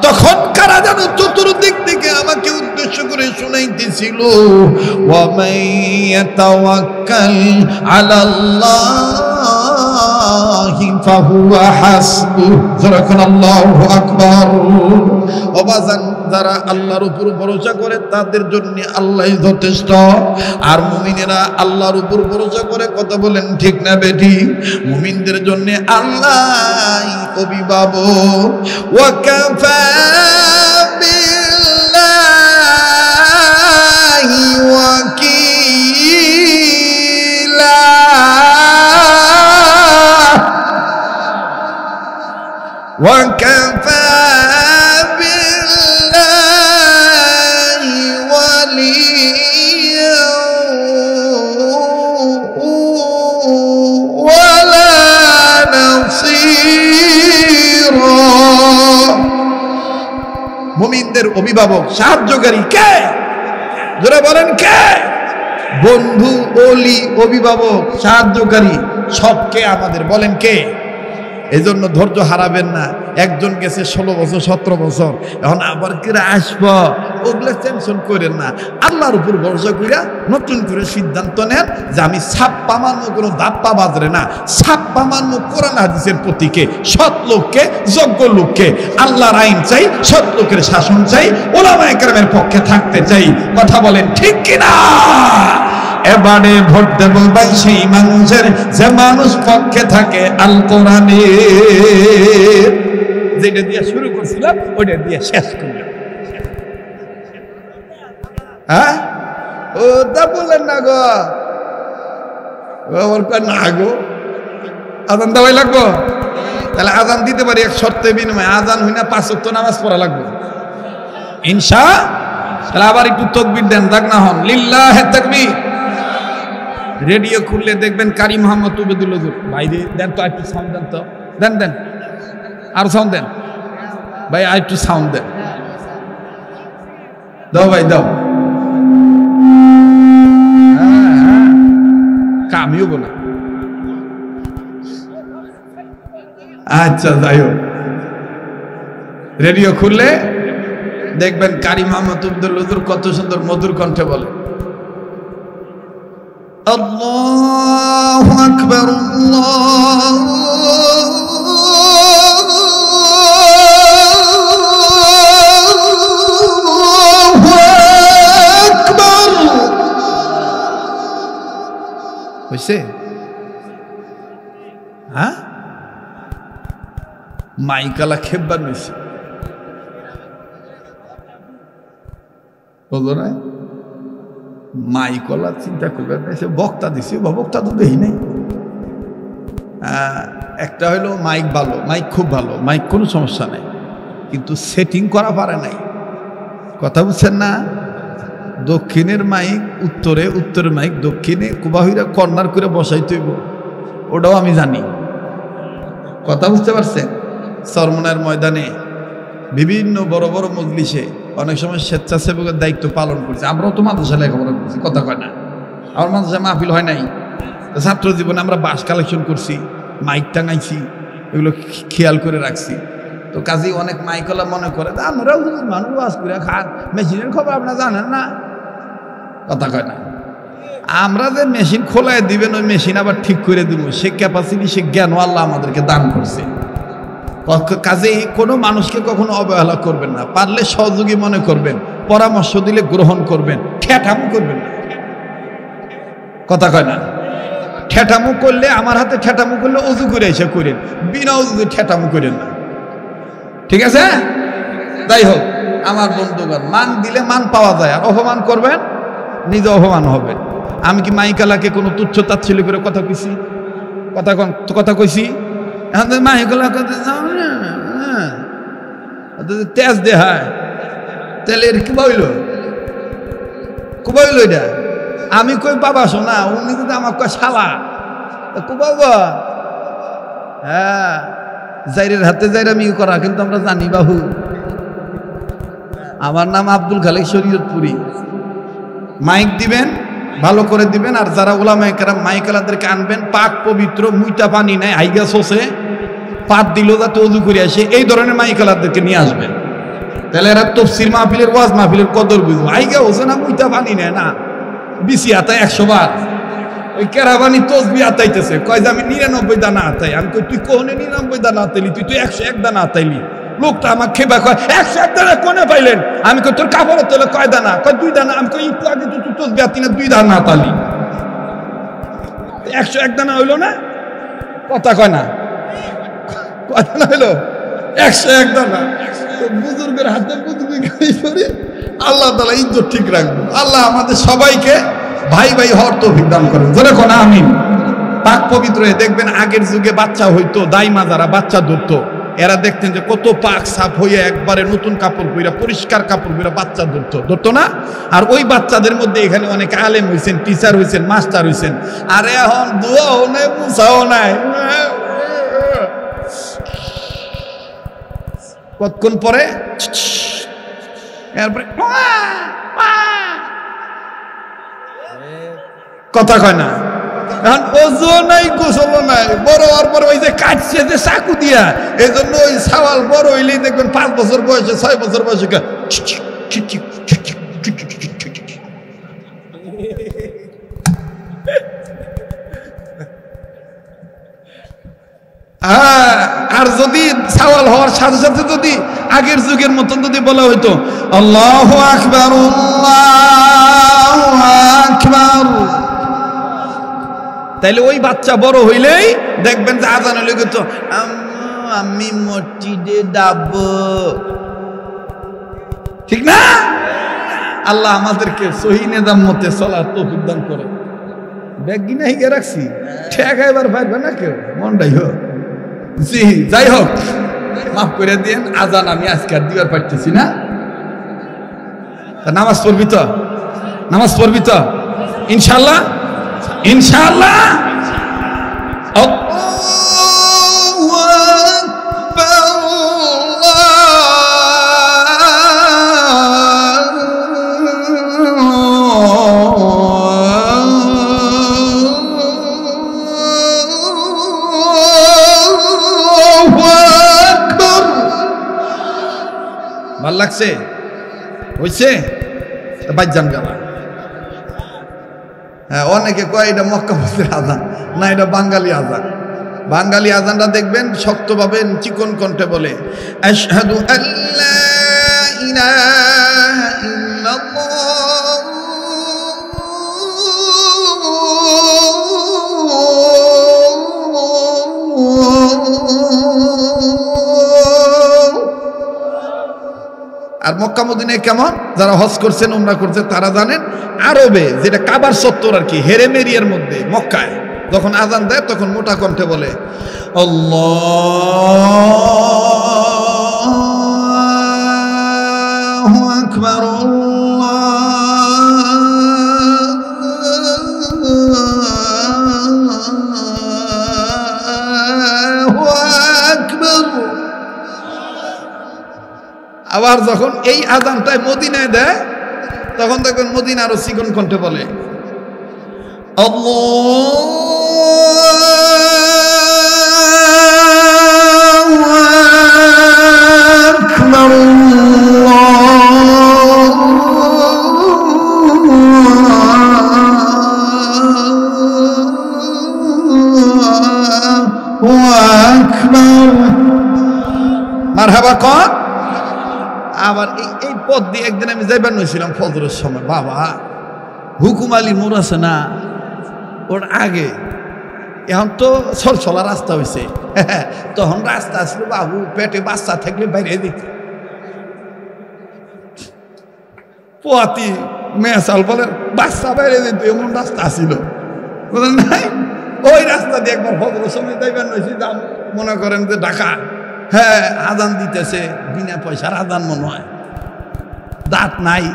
তখন কারা যেন চতুর্দিক থেকে আমাকে উদ্দেশ্য করে শুনাইতেছিল, ওয়া মান ইয়াতাওয়াক্কাল আলাল্লাহি ফাহুয়া হাসবুহ। আল্লাহু আকবার। ওবাজান, যারা আল্লাহর উপর ভরসা করে তাদের জন্য আল্লাহই যথেষ্ট। আর মুমিনেরা আল্লাহর উপর ভরসা করে, কথা বলেন ঠিক না বেঠি? মুমিনদের জন্য আল্লাহই অভিভাবক। ওয়া কাফা বিল্লাহি ওয়াকিলা। ওয়া কাফা মুমিনদের অভিভাবক সাহায্যকারী কে? যারা বলেন কে? বন্ধু, ওলি, অভিভাবক, সাহায্যকারী সবকে আমাদের বলেন কে? এজন্য ধৈর্য হারাবেন না। একজন গেছে 16 বছর 17 বছর, এখন আবার কিরা আসবো, ওগুলো টেনশন করেন না। আল্লাহর উপর ভরসা কইরা নতুন করে সিদ্ধান্ত নেন যে আমি ছাপ্পা মানবো, কোনো ধাপ্পা বাজরে না। ছাপ্পা মানবো কোরআন হাদিসের প্রতীকে, সৎ লোককে, যোগ্য লোককে। আল্লাহর আইন চাই, সৎ লোকের শাসন চাই, ওলামায়ে কেরামের পক্ষে থাকতে চাই। কথা বলেন ঠিক কিনা? এবারে ভোট দেব ভাই সেই মানুষের যে মানুষ পক্ষে থাকে আল কোরআনে। যেটা দিয়ে শুরু করছিলাম ওইটা দিয়ে শেষ করলাম। হ্যাঁ, ও তা বললেন না গো, না গো, আজান দেওয়াই লাগবো। তাহলে আজান দিতে পারি এক শর্তে বিনিময়ে, আজান হই না 5 ওয়াক্ত নামাজ পড়া লাগবে ইনশা। তাহলে আবার একটু তাকবীর দেন, দাগ না হন। লিল্লাহে তাকবীর। রেডিও খুললে দেখবেন কারি মোহাম্মদ উবেদুল হুজুর। ভাই দেন তো একটু সাউন্ড দেন, তো দেন দেন, আর সাউন্ড দেন ভাই, আর একটু সাউন্ড দেন, দাও ভাই দাও। কামিও বলে আচ্ছা, যাই হোক, রেডিও খুললে দেখবেন কারি মোহাম্মদ উবেদুল হুজুর কত সুন্দর মধুর কণ্ঠে বলে আল্লাহু আকবার, আল্লাহু আকবার। হইছে? হ্যাঁ, মাইকালা খেববার হইছে, বুঝলো না? মাইকলা চিন্তা করবেন, বক্তা দিছে, বক্তা তো দেখি নাই। একটা হইলো মাইক ভালো, মাইক খুব ভালো, মাইক কোনো সমস্যা নেই, কিন্তু সেটিং করা পারে নাই। কথা বুঝছেন না? দক্ষিণের মাইক উত্তরে, উত্তরের মাইক দক্ষিণে, কুবাহিরা কর্নার করে বসাই তৈব, ওটাও আমি জানি। কথা বুঝতে পারছেন? চরমনার ময়দানে বিভিন্ন বড় বড় মজলিসে অনেক সময় স্বেচ্ছাসেবকের দায়িত্ব পালন করছে। আমরাও তো মাদ্রাসা লেখাপড়া করছি, কথা কয় না? আমার মাদ্রাসায় মাহফিল হয় নাই, ছাত্র জীবনে আমরা বাস কালেকশন করছি, মাইক টাঙাইছি, এগুলো খেয়াল করে রাখছি। তো কাজেই অনেক মাইকলা মনে করে আমরাও মানুষ বাস করে খান, মেশিনের খবর আপনারা জানেন না, কথা কয় না? আমরা যে মেশিন খোলায় দিবেন, ওই মেশিন আবার ঠিক করে দিব, সে ক্যাপাসিটি, সে জ্ঞান আল্লাহ আমাদেরকে দান করছে। কাজেই কোনো মানুষকে কখনো অবহেলা করবেন না, পারলে সহযোগী মনে করবেন, পরামর্শ দিলে গ্রহণ করবেন, ঠেঠামো করবেন না। কথা কয় না? ঠেঠামো করলে, আমার হাতে ঠেঠামো করলে অজু করে এসে করেন, বিনা অজুতে ঠেঠামো করেন না, ঠিক আছে? যাই হোক আমার বন্ধুগণ, মান দিলে মান পাওয়া যায়, আর অপমান করবেন নিজে অপমান হবেন। আমি কি মাইকালাকে কোনো তুচ্ছ তাচ্ছিল্য করে কথা কইছি? কথা কইছি? এখন মাইকালা কথা তেজ দেহায়, তাহলে এর কি বইল? কুবাইল এটা আমি কই বাবা শোনা, উনি কিন্তু আমার কয় শালা, কুবাবা। হ্যাঁ, জাইরের হাতে জাইরামি করা, কিন্তু আমরা জানি বাহু। আমার নাম আব্দুল খালেক শরীয়তপুরি। মাইক দিবেন, ভালো করে দিবেন, আর যারা ওলামায়ে কেরাম মাইকালাদেরকে আনবেন, পাক পবিত্র, মুইতা পানি নাই, হাইগা সোসে পাত দিল যাতে অজু করে আসে, এই ধরনের মাইকালাদেরকে নিয়ে আসবেন। তাহলে এরা তফসির মাহফিলের, ওয়াজ মাহফিলের কদর বুঝবো। হাইগা হোসে না, মুইতা পানি নেয় না, বিসি হাতে 100 বার, ওই কেরাবানি তসবি আতাইতেছে, কয় যে আমি 99 দানা আতাই। আমি কই তুই কোনে 99 দানা আতাইলি, তুই তো 101 দানা আতাইলি। লোকটা আমার খেবা কয় 101 দানা কোনে পাইলেন? আমি কই তোর কাপড়ের তলে কয় দানা? কয় 2 দানা। আমি কই একটু আগে তো তুই তসবি আতি না 2 দানা আতালি, 101 দানা হইলো না? কথা কয় না, কয় দানা হইলো? 101 দানা। বুজুর্গের হাতে বুজুর্গি খাই করে আল্লাহ তাআলা ইজ্জত ঠিক রাখবে। আল্লাহ আমাদের সবাইকে ভাই ভাই হওয়ার তৌফিক দান করেন, জোরে কোন আমিন। পাক পবিত্র হয়ে দেখবেন আগের যুগে বাচ্চা হইতো, দাইমা যারা বাচ্চা ধরতো, এরা দেখতেন যে কত পাক সাফ হয়ে একবারে নতুন কাপড় পরে পরিষ্কার কাপড় পরে বাচ্চা ধরতো না? আর ওই বাচ্চাদের মধ্যে এখানে অনেক আলেম হইছেন, টিচার হইছেন, মাস্টার হইছেন। আর এখন দোয়াও নাই, মুসাও নাই, কতক্ষণ পরে এরপরে কথা কয় না। এখন ওজো নাই, গোসলও নাই, বড় হওয়ার পরে ওই যে কাটছে যে চাকু দিয়া, এই জন্য ওই সাওয়াল বড় হইলেই দেখবেন 5 বছর বয়সে 6 বছর বয়সে আর যদি সাওয়াল হওয়ার সাথে সাথে যদি আগের যুগের মতন যদি বলা হইতো আল্লাহু আকবার আল্লাহু আকবার, তাইলে ওই বাচ্চা বড় হইলেই দেখবেন যে আজান হইলে কিন্তু আমি মসজিদে যাব, ঠিক না? আল্লাহ আমাদেরকে সহি নিজাম মতে চলার তৌফিক দান করে। ব্যাগি না হিগে রাখছি, ঠেকাইবার পারবে না কেউ, মনটাই হোক। জি যাই হোক, মাফ করে দিন, আজান আমি আজকে আর দিবার পারতেছি না। নামাজ পড়বি তো? নামাজ পড়বি তো ইনশাআল্লাহ? ইনশাআল্লাহ। ভাল লাগছে? হইছে? বাজ্জান গালা। হ্যাঁ, অনেকে কয় এটা মক্কা মসজিদের আজান, না এটা বাঙালি আজান। বাঙালি আজানটা দেখবেন শক্তভাবে চিকন কণ্ঠে বলে আশহাদু আল্লা ইলাহা ইল্লাল্লাহ আর মক্কা মদিনায় কেমন, যারা হজ করছেন উমরা করছেন তারা জানেন, আরবে যেটা কাবার চত্বর আর কি, হেরেম এরিয়ার মধ্যে মক্কায় যখন আজান দেয় তখন মোটা কণ্ঠে বলে আল্লাহু আকবার আল্লাহু আকবার। আবার যখন এই আজানটায় মদিনায় দেয় তখন দেখবেন মদিনা আরো চিকন কণ্ঠে বলে আল্লাহু আকবার আল্লাহু আকবার। মারহাবা কর। আবার এই পথ দিয়ে একদিন আমি যাইবার নইছিলাম ফজরের সময়, বাবা হুকুম আলী মোড় আছে না, ওর আগে এখন তো সরসলা রাস্তা হয়েছে, তখন রাস্তা আসলো বাবু পেটে বাচ্চা থাকলে বাইরে দিত, পোয়াতি মেসাল বলে বাচ্চা বাইরে দিত, এমন রাস্তা আসিল নাই। ওই রাস্তা দিয়ে একবার ফজরের সময় যাইবার নইছি, মনে করেন যে ঢাকা, হ্যাঁ আজান দিতেছে, বিনা পয়সার আজান মনে হয়, দাঁত নাই।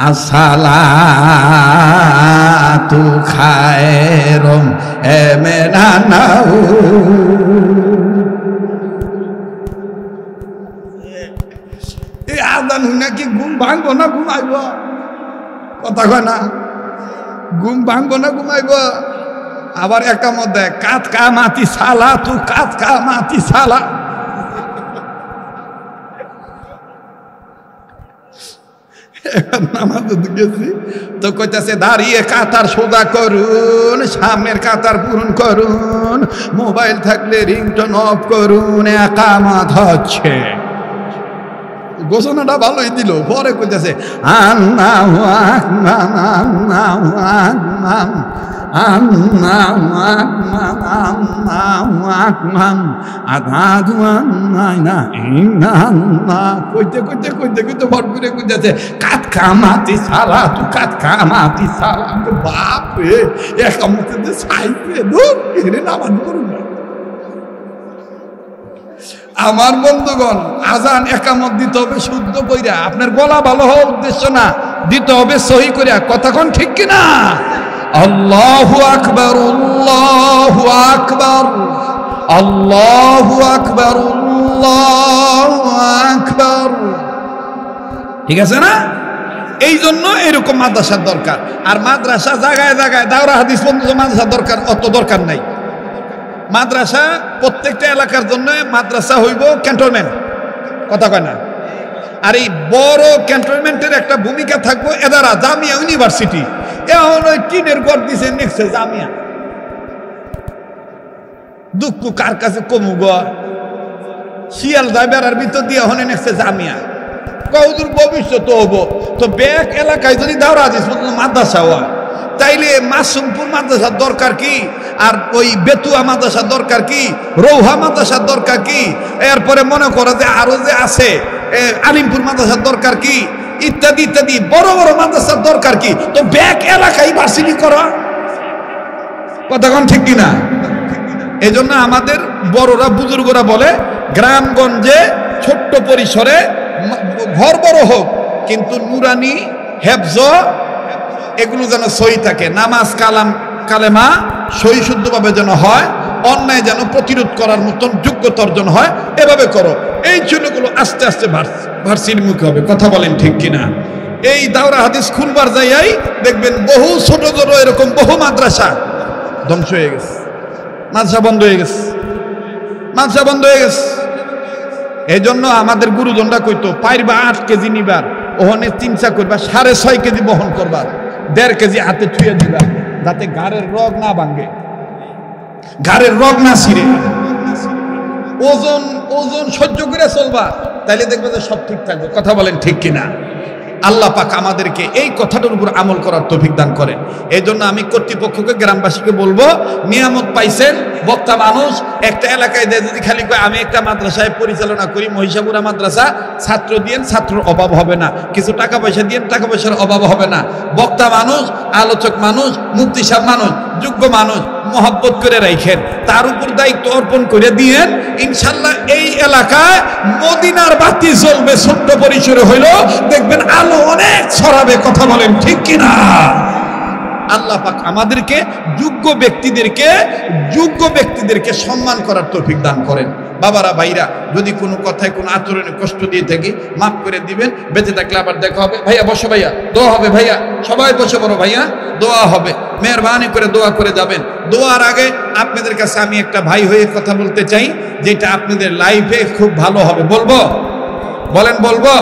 আসসালাতু খায়রুম মিনান এই আজান শুনে কি ঘুম ভাঙবো না ঘুমাইব? কথা কয় না, ঘুম ভাঙবো না ঘুমাইব? আবার একটা মধ্যে কাত কা মাতি সালা, তু কাত কা মাতি সালা। এবার নামাজে গেছি তো কইতাছে দাঁড়িয়ে কাতার সোজা করুন, সামনের কাতার পূরণ করুন, মোবাইল থাকলে রিংটোন অফ করুন, একামত হচ্ছে। ঘোষণাটা ভালোই দিল, পরে কইতাছে আল্লাহু আকবার আল্লাহু আকবার আল্লাহু আকবার আল্লাহু আকবার আশহাদু আল্লা ইলাহা ইল্লাল্লাহ কইতে কইতে কইতে কইতে ভর করে কইতাছে কাত কামাতি সালাতু কাত কামাতি সালাতু। বাপ রে, একামতে যে সাইতে দূর এখানে নামাজ পড়ুন না। আমার বন্ধুগণ, আজান একামত দিতে হবে শুদ্ধ কইরা, আপনার গলা ভালো হওয়ার উদ্দেশ্য না, দিতে হবে সহি কইরা। কথা কোন ঠিক কিনা? আল্লাহু আকবার আল্লাহু আকবার আল্লাহু আকবার আল্লাহু আকবার। ঠিক আছে না? এই জন্য এরকম মাদ্রাসার দরকার। আর মাদ্রাসা জায়গায় জায়গায় দাওরা হাদিস পর্যন্ত মাদ্রাসা দরকার, অত দরকার নাই। মাদ্রাসা প্রত্যেকটা এলাকার জন্য মাদ্রাসা হইব ক্যান্টনমেন্ট। কথা কয় না? আর এই বড় ক্যান্টনমেন্টের একটা ভূমিকা থাকবো এদারা জামিয়া ইউনিভার্সিটি। এখন ওই টিনের ঘর দিছে নেক্সট জামিয়া, দুঃখ কার কাছে কমু গ শিয়াল দাবেরার ভিতর দিয়ে হনে নেক্সট জামিয়া। কৌদুর ভবিষ্যৎ হবো তো ব্যাক এলাকায় যদি দাওরা হাদিস মাদ্রাসা হয়, তাইলে মাসুমপুর মাদ্রাসার দরকার কি? আর ওই বেতুয়া মাদ্রাসার দরকার কি? রৌহা মাদ্রাসার দরকার কি? এরপরে মনে করো যে আরো যে আছে আলিমপুর মাদ্রাসার দরকার কি? ইত্যাদি ইত্যাদি বড় বড় মাদ্রাসার দরকার কি? তো ব্যাক এলাকায় ভার্সিটি করা। কথা কোন ঠিক কিনা? এই জন্য আমাদের বড়রা বুজুর্গরা বলে গ্রামগঞ্জে ছোট্ট পরিসরে ঘর বড় হোক, কিন্তু নুরানি হেফজ এগুলো যেন সহি থাকে, নামাজ কালাম কালেমা সহি শুদ্ধভাবে যেন হয়, অন্যায় যেন প্রতিরোধ করার মতন যোগ্যতা অর্জন হয়, এভাবে করো। এই ছেলেগুলো আস্তে আস্তে ভার্সিটির মুখে হবে। কথা বলেন ঠিক কিনা? এই দাওরা হাদিস খুলবার যাইয়াই দেখবেন বহু ছোট ছোট এরকম বহু মাদ্রাসা ধ্বংস হয়ে গেছে, মাদ্রাসা বন্ধ হয়ে গেছে, মাদ্রাসা বন্ধ হয়ে গেছে। এই জন্য আমাদের গুরুজনরা কইতো পাইরবা 8 কেজি নিবার, ওখানে চিন্তা করবা 6.5 কেজি বহন করবার, 1.5 কেজি হাতে ছুঁয়ে দিবা, যাতে ঘাড়ের রগ না ভাঙে, ঘাড়ের রগ না ছিঁড়ে। ওজন ওজন সহ্য করে চলবা, তাইলে দেখবে যে সব ঠিক থাকবে। কথা বলেন ঠিক কিনা? আল্লাহ পাক আমাদেরকে এই কথাটার উপর আমল করার তৌফিক দান করেন। এই জন্য আমি কর্তৃপক্ষকে গ্রামবাসীকে বলবো, নিয়ামত পাইছেন, বক্তা মানুষ, একটা এলাকায় যদি খালি কয় আমি একটা মাদ্রাসায় পরিচালনা করি, মহিষাপুরা মাদ্রাসা, ছাত্র দিয়েন, ছাত্রর অভাব হবে না, কিছু টাকা পয়সা দিয়েন, টাকা পয়সার অভাব হবে না। বক্তা মানুষ, আলোচক মানুষ, মুফতি সাহেব মানুষ, যোগ্য মানুষ, মহব্বত করে রাখেন, তার উপর দায়িত্ব অর্পণ করে দিয়েন। ইনশাল্লাহ এই এলাকায় মদিনার বাতি জ্বলবে, ছোট্ট পরিসরে হইলো, দেখবেন আলো অনেক ছড়াবে। কথা বলেন ঠিক কিনা? আল্লাহ পাক আমাদেরকে যোগ্য ব্যক্তিদেরকে সম্মান করার তৌফিক দান করেন। বাবারা ভাইরা, যদি কোনো কথায় কোনো আচরণে কষ্ট দিয়ে থাকি মাফ করে দিবেন। বেঁচে থাকলে আবার দেখা হবে। ভাইয়া বসো, ভাইয়া দোয়া হবে, ভাইয়া সবাই বসে বড় ভাইয়া দোয়া হবে, মেহরবানি করে দোয়া করে যাবেন। দোয়ার আগে আপনাদের কাছে আমি একটা ভাই হয়ে কথা বলতে চাই, যেটা আপনাদের লাইফে খুব ভালো হবে। বলবো? বলেন বলবো?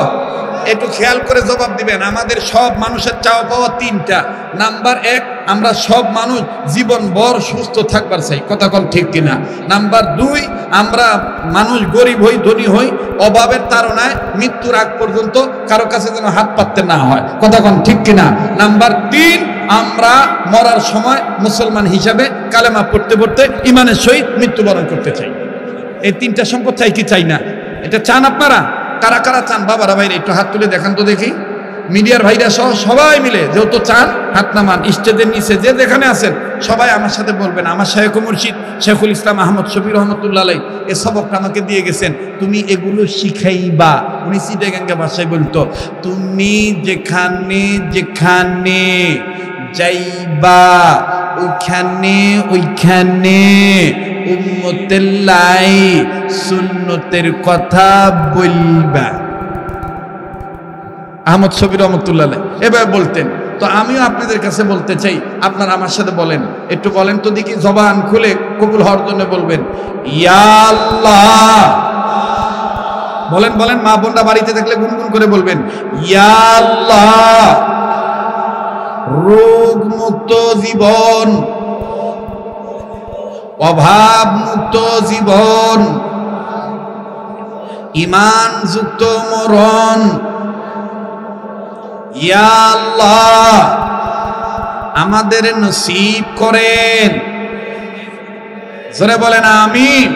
একটু খেয়াল করে জবাব দিবেন। আমাদের সব মানুষের চাওয়া পাওয়া 3টা। নাম্বার 1, আমরা সব মানুষ জীবনভর সুস্থ থাকবার চাই। কথা কোন ঠিক কিনা? নাম্বার 2, আমরা মানুষ গরিব হই ধনী হই, অভাবের তাড়নায় মৃত্যুর আগ পর্যন্ত কারো কাছে যেন হাত পাততে না হয়। কথা কোন ঠিক কিনা? নাম্বার 3, আমরা মরার সময় মুসলমান হিসাবে কালেমা পড়তে পড়তে ইমানের সহিত মৃত্যুবরণ করতে চাই। এই 3টা সম্পদ চাই কি চাই না? এটা চান আপনারা? কারা কারা চান? বাবারা ভাইরা একটু হাত তুলে দেখান তো দেখি। মিডিয়ার ভাইরা সহ সবাই মিলে যেহেতু চান, হাত নামান। স্টেজের নিচে যে যেখানে আছেন সবাই আমার সাথে বলবেন, আমার শায়খ মুর্শিদ শেখুল ইসলাম আহমদ শফি রহমতুল্লাহ আলাইহি এ সবকটা আমাকে দিয়ে গেছেন, তুমি এগুলো শিখাইবা। উনি চিটাগাঙ্গা ভাষায় বলতো, তুমি যেখানে যেখানে যাইবা ওইখানে ওইখানে উম্মতের লাই সুন্নতের কথা বলবা। আহমদ শফি রহমতুল্লাহ এভাবে বলতেন। তো আমিও আপনাদের কাছে বলতে চাই, আপনারা আমার সাথে বলেন, একটু বলেন তো দেখি, জবান খুলে কবুল হওয়ার জন্য বলবেন, ইয়া আল্লাহ বলেন বলেন, মা বোনরা বাড়িতে থাকলে গুনগুন করে বলবেন, ইয়া আল্লাহ, রোগ মুক্ত জীবন, অভাব মুক্ত জীবন, ঈমান যুক্ত মরণ, ইয়া আল্লাহ আমাদের নসিব করেন। জোরে বলেন আমিন।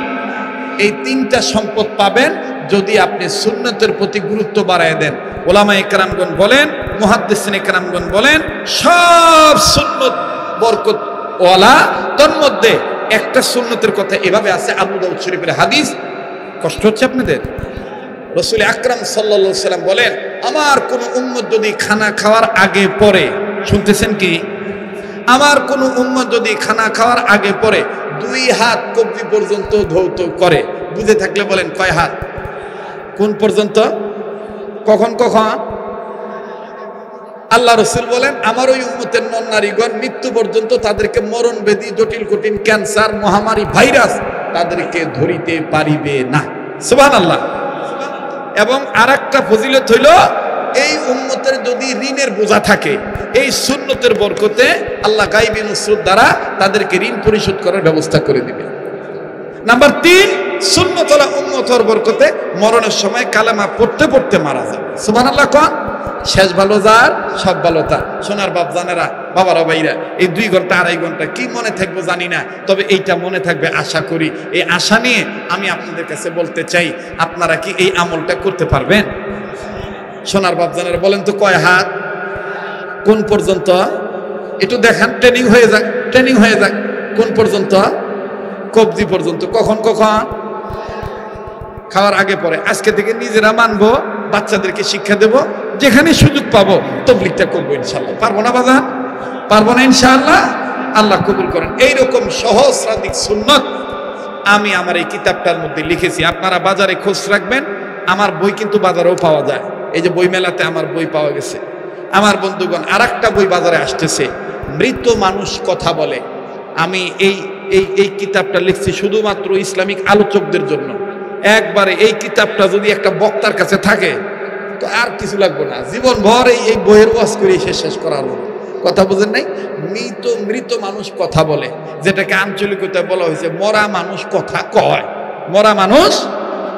এই তিনটা সম্পদ পাবেন যদি আপনি সুন্নতের প্রতি গুরুত্ব বাড়ায় দেন। ওলামায়ে কেরামগণ বলেন, মুহাদ্দিসিনে কেরামগণ বলেন, সব সুন্নত বরকত ওয়ালা, তার মধ্যে একটা সুন্নতের কথা এভাবে আছে, আবু দাউদ শরীফের হাদিস। কষ্ট হচ্ছে আপনাদের? রাসূল আকরাম সাল্লাল্লাহু আলাইহি সাল্লাম বলেন, আমার কোন উম্মত যদি খানা খাওয়ার আগে পরে, শুনতেছেন কি, আমার কোন উম্মত যদি খানা খাওয়ার আগে পরে 2 হাত কবজি পর্যন্ত ধৌত করে, বুঝে থাকলে বলেন কয় হাত, কোন পর্যন্ত, কখন কখন? আল্লাহ রাসূল বলেন, আমার ওই উম্মতের নর নারীগণ মৃত্যু পর্যন্ত তাদেরকে মরণ ব্যাধি, জটিল কঠিন ক্যান্সার, মহামারী, ভাইরাস তাদেরকে ধরিতে পারিবে না। সুবহানাল্লাহ। এবং আরেকটা ফজিলত হইল, এই উম্মতের যদি ঋণের বোঝা থাকে, এই সুন্নতের বরকতে আল্লাহ গায়বী নুসরত দ্বারা তাদেরকে ঋণ পরিশোধ করার ব্যবস্থা করে দিবে। নাম্বার 3, সুন্নতওয়ালা উম্মতের বরকতে মরণের সময় কালেমা পড়তে পড়তে মারা যাবে। সুবহানাল্লাহ। কোন শেষ ভালো যার, সব ভালো তার। সোনার বাপ জানেরা, বাবারা ভাইরা, এই 2 ঘন্টা 2.5 ঘন্টা কি মনে থাকবে জানি না, তবে এইটা মনে থাকবে আশা করি। এই আশা নিয়ে আমি আপনাদের কাছে বলতে চাই, আপনারা কি এই আমলটা করতে পারবেন? সোনার বাপ জানেরা বলেন তো কয় হাত, কোন পর্যন্ত, একটু দেখান, ট্রেনিং হয়ে যাক, ট্রেনিং হয়ে যাক। কোন পর্যন্ত? কবজি পর্যন্ত। কখন কখন? খাওয়ার আগে পরে। আজকে থেকে নিজেরা মানবো, বাচ্চাদেরকে শিক্ষা দেব, যেখানে সুযোগ পাবো তাবলীগটা করবো ইনশাআল্লাহ। পারবো না বাবা? পারবো না ইনশাআল্লাহ। আল্লাহ কবুল করেন। এইরকম সহস্রাধিক সুন্নত আমি আমার এই কিতাবটার মধ্যে লিখেছি। আপনারা বাজারে খোঁজ রাখবেন, আমার বই কিন্তু বাজারেও পাওয়া যায়। এই যে বই মেলাতে আমার বই পাওয়া গেছে। আমার বন্ধুগণ, আরেকটা বই বাজারে আসতেছে, মৃত মানুষ কথা বলে। আমি এই কিতাবটা লিখছি শুধুমাত্র ইসলামিক আলোচকদের জন্য। একবারে এই কিতাবটা যদি একটা বক্তার কাছে থাকে তো আর কিছু লাগবে না, জীবন ভর এই বইয়ের ওয়াজ করে শেষ করা হলো। কথা বুঝেন নাই? মৃত মানুষ কথা বলে, যেটাকে আঞ্চলিকতায় বলা হয়েছে মরা মানুষ কথা কয়। মরা মানুষ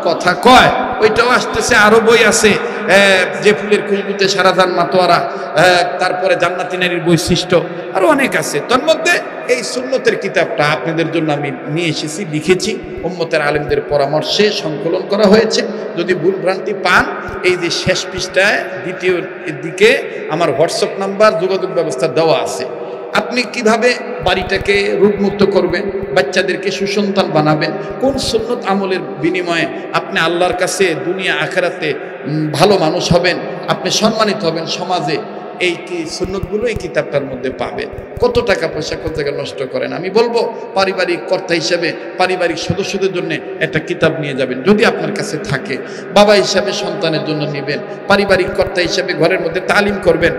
কথা কয়, ওইটাও আসতেছে। আরো বই আছে, যে ফুলের খুশবুতে সারাজান মাতোয়ারা, তারপরে জান্নাতি নারীর বৈশিষ্ট্য, আরো অনেক আছে। তার মধ্যে এই সুন্নতের কিতাবটা আপনাদের জন্য আমি নিয়ে এসেছি, লিখেছি, উম্মতের আলেমদের পরামর্শে সংকলন করা হয়েছে। যদি ভুল ভ্রান্তি পান, এই যে শেষ পৃষ্ঠায় দ্বিতীয় দিকে আমার হোয়াটসঅ্যাপ নাম্বার, যোগাযোগ ব্যবস্থা দেওয়া আছে। আপনি কিভাবে বাড়িটাকে রোগমুক্ত করবেন, বাচ্চাদেরকে সুসন্তান বানাবেন, কোন সুন্নত আমলের বিনিময়ে আপনি আল্লাহর কাছে দুনিয়া আখেরাতে ভালো মানুষ হবেন, আপনি সম্মানিত হবেন সমাজে, এই কি সুন্নতগুলো এই কিতাবটার মধ্যে পাবেন। কত টাকা পয়সা কোন জায়গায় নষ্ট করেন। আমি বলবো পারিবারিক কর্তা হিসেবে পারিবারিক সদস্যদের জন্য একটা কিতাব নিয়ে যাবেন যদি আপনার কাছে থাকে। বাবা হিসাবে সন্তানের জন্য নেবেন, পারিবারিক কর্তা হিসাবে ঘরের মধ্যে তালিম করবেন।